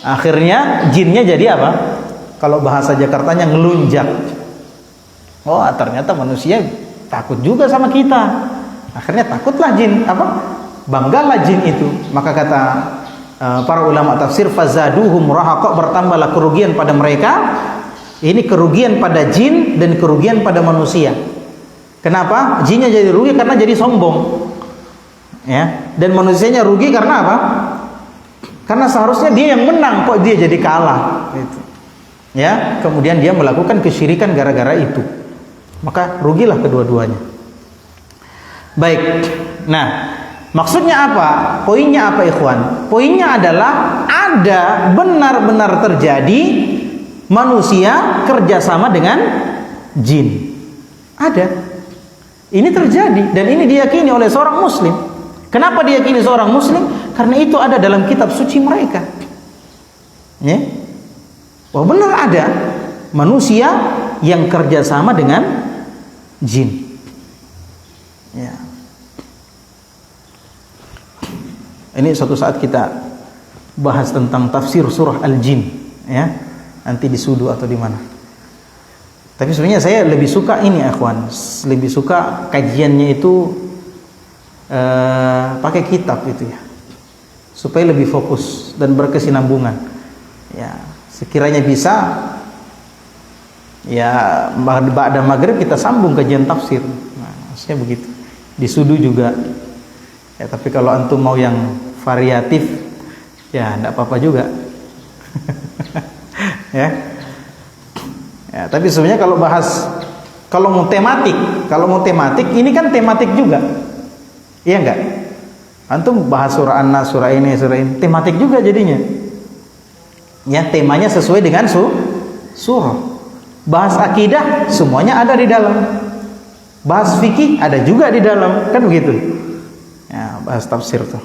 Akhirnya jinnya jadi apa? Kalau bahasa Jakartanya ngelunjak. Oh, ternyata manusia takut juga sama kita. Akhirnya takutlah jin, banggalah jin itu. Maka kata para ulama tafsir, fazaduhum rahaqa, bertambahlah kerugian pada mereka. Ini kerugian pada jin dan kerugian pada manusia. Kenapa? Jinnya jadi rugi karena jadi sombong, ya, dan manusianya rugi karena apa? Karena seharusnya dia yang menang, kok dia jadi kalah, gitu. Ya, kemudian dia melakukan kesyirikan gara-gara itu, maka rugilah kedua-duanya. Baik, nah, maksudnya apa? Poinnya apa, ikhwan? Poinnya adalah ada benar-benar terjadi manusia kerjasama dengan jin. Ada. Ini terjadi dan ini diyakini oleh seorang muslim. Kenapa diyakini seorang muslim? Karena itu ada dalam kitab suci mereka. Ya. Wah, benar ada manusia yang kerjasama dengan jin. Ya. Ini suatu saat kita bahas tentang tafsir surah Al-Jin, ya. Nanti di Sudu atau di mana. Tapi sebenarnya saya lebih suka ini, akhwan. Lebih suka kajiannya itu pakai kitab itu, ya, supaya lebih fokus dan berkesinambungan. Ya, sekiranya bisa, ya, ba'da maghrib kita sambung kajian tafsir. Nah, maksudnya begitu. Di Sudu juga. Ya, tapi kalau antum mau yang variatif, ya enggak apa-apa juga. Ya. Ya, tapi sebenarnya kalau mau tematik ini kan tematik juga. Iya enggak? Antum bahas surah An-Nas, surah ini, tematik juga jadinya. Ya, temanya sesuai dengan surah. Bahas akidah, semuanya ada di dalam. Bahas fikih ada juga di dalam, kan begitu. Ya, bahas tafsir tuh.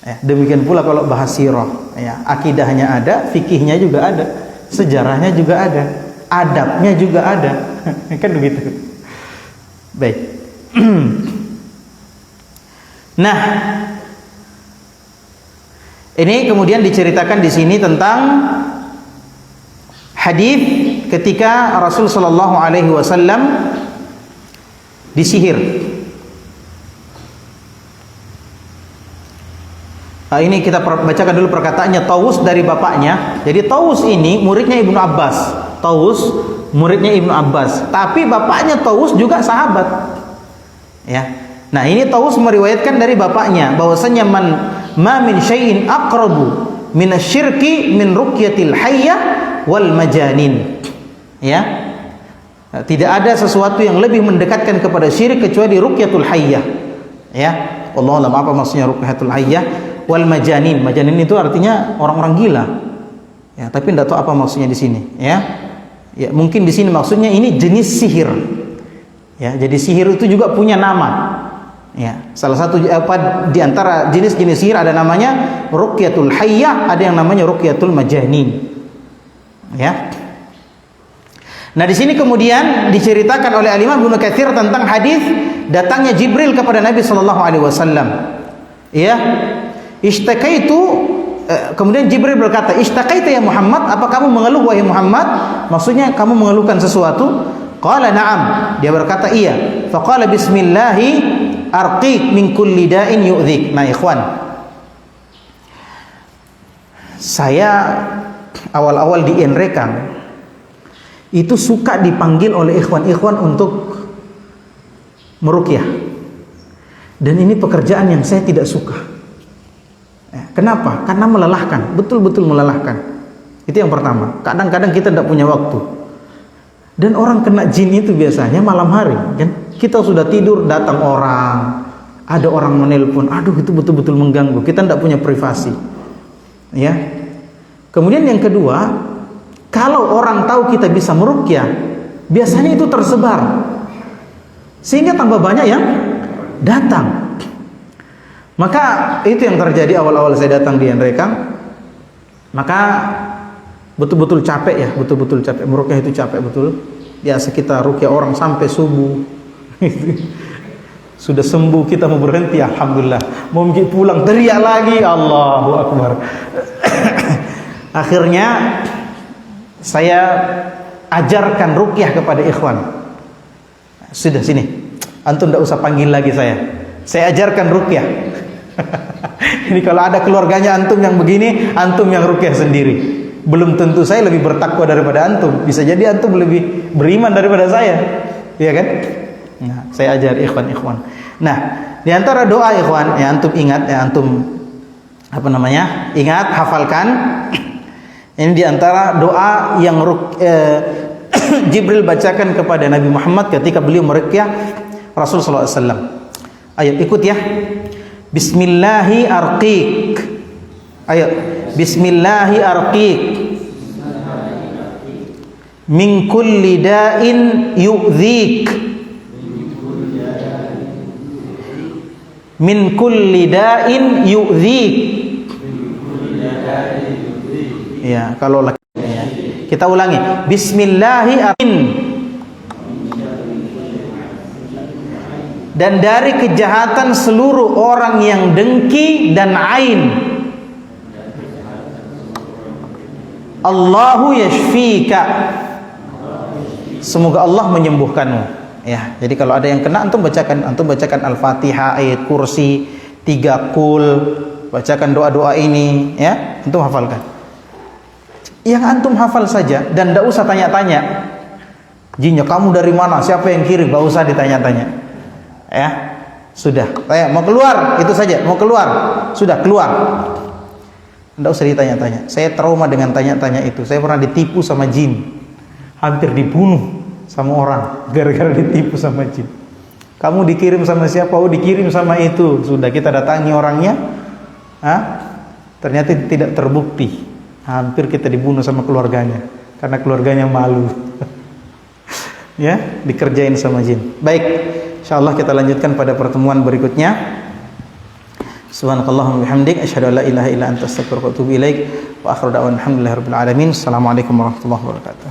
Ya, demikian pula kalau bahas sirah, ya, akidahnya ada, fikihnya juga ada, sejarahnya juga ada, adabnya juga ada. Kan begitu. Baik. Nah, ini kemudian diceritakan di sini tentang hadis ketika Rasul sallallahu alaihi wasallam disihir. Nah, ini kita bacakan dulu perkataannya Tawus dari bapaknya. Jadi Tawus ini muridnya Ibnu Abbas. Tawus muridnya Ibnu Abbas, tapi bapaknya Tawus juga sahabat. Ya. Nah, ini Tawus meriwayatkan dari bapaknya bahwasanya ma min syai'in aqrabu minasyirki min ruqyatil hayyah wal majanin. Ya. Tidak ada sesuatu yang lebih mendekatkan kepada syirik kecuali ruqyatul hayyah. Ya. Wallahu a'lam apa maksudnya ruqyatul hayyah wal majanin. Majanin itu artinya orang-orang gila. Ya, tapi tidak tahu apa maksudnya di sini, ya. Ya, mungkin di sini maksudnya ini jenis sihir. Ya, jadi sihir itu juga punya nama. Ya, salah satu di antara jenis-jenis sihir ada namanya ruqyatul hayyah, ada yang namanya ruqyatul majanin. Ya. Nah, di sini kemudian diceritakan oleh Al-Imam Ibnu Katsir tentang hadis datangnya Jibril kepada Nabi sallallahu alaihi wasallam. Ya. Ishtakaitu, kemudian Jibril berkata, "Ishtaqaita ya Muhammad, apa kamu mengeluh wahai Muhammad?" Maksudnya kamu mengeluhkan sesuatu? Qala na'am. Dia berkata iya. Faqala bismillahi arqiq min kulli da'in yu'dhik. Nah, ikhwan, saya awal-awal di Enrekang itu suka dipanggil oleh ikhwan-ikhwan untuk meruqyah. Dan ini pekerjaan yang saya tidak suka. Kenapa? Karena melelahkan, betul-betul melelahkan. Itu yang pertama. Kadang-kadang kita tidak punya waktu. Dan orang kena jin itu biasanya malam hari, kan? Kita sudah tidur, datang orang, ada orang menelpon, aduh itu betul-betul mengganggu. Kita tidak punya privasi, ya. Kemudian yang kedua, kalau orang tahu kita bisa meruqyah, biasanya itu tersebar, sehingga tambah banyak yang datang. Maka itu yang terjadi awal-awal saya datang di Enrekang. Maka betul-betul capek ya, betul-betul capek. Meruqyah itu capek betul. Biasa kita ruqyah orang sampai subuh. Sudah sembuh kita mau berhenti, alhamdulillah. Mau pergi pulang teriak lagi, Allahu Akbar. Akhirnya saya ajarkan ruqyah kepada ikhwan. Sudah sini, antum tidak usah panggil lagi saya ajarkan ruqyah. Ini kalau ada keluarganya antum yang begini, antum yang ruqyah sendiri. Belum tentu saya lebih bertakwa daripada antum. Bisa jadi antum lebih beriman daripada saya, iya kan? Nah, saya ajar ikhwan-ikhwan. Nah, di antara doa ikhwan, ya antum ingat, ya antum apa namanya? Ingat, hafalkan. Ini di antara doa yang Jibril bacakan kepada Nabi Muhammad ketika beliau meruqyah Rasul sallallahu alaihi wasallam. Ayo ikut ya. Bismillahi arqiq. Ayo. Bismillahi arqiq. Min kulli da'in yu'dhik. Min kulli da'in yu'dhik. Ya, kalau laki ya. Kita ulangi. Bismillahi arqiq. Dan dari kejahatan seluruh orang yang dengki dan ain. Allahu yashfika. Semoga Allah menyembuhkanmu. Ya, jadi kalau ada yang kena antum bacakan Al-Fatihah, ayat kursi, 3 kul, bacakan doa-doa ini, ya, antum hafalkan. Yang antum hafal saja dan tidak usah tanya-tanya. Jinnya kamu dari mana? Siapa yang kirim? Tidak usah ditanya-tanya. Ya, sudah. Saya mau keluar, itu saja. Mau keluar, sudah keluar. Tidak usah ditanya-tanya. Saya trauma dengan tanya-tanya itu. Saya pernah ditipu sama jin, hampir dibunuh sama orang gara-gara ditipu sama jin. Kamu dikirim sama siapa? Oh, dikirim sama itu. Sudah kita datangi orangnya, ternyata tidak terbukti. Hampir kita dibunuh sama keluarganya karena keluarganya malu. Ya, dikerjain sama jin. Baik, insyaallah kita lanjutkan pada pertemuan berikutnya. Subhanakallahumma bihamdik asyhadu an la ilaha illa anta astaghfiruka wa atubu ilaik wa akhiru da'wana alhamdulillahirabbil alamin. Assalamualaikum warahmatullahi wabarakatuh.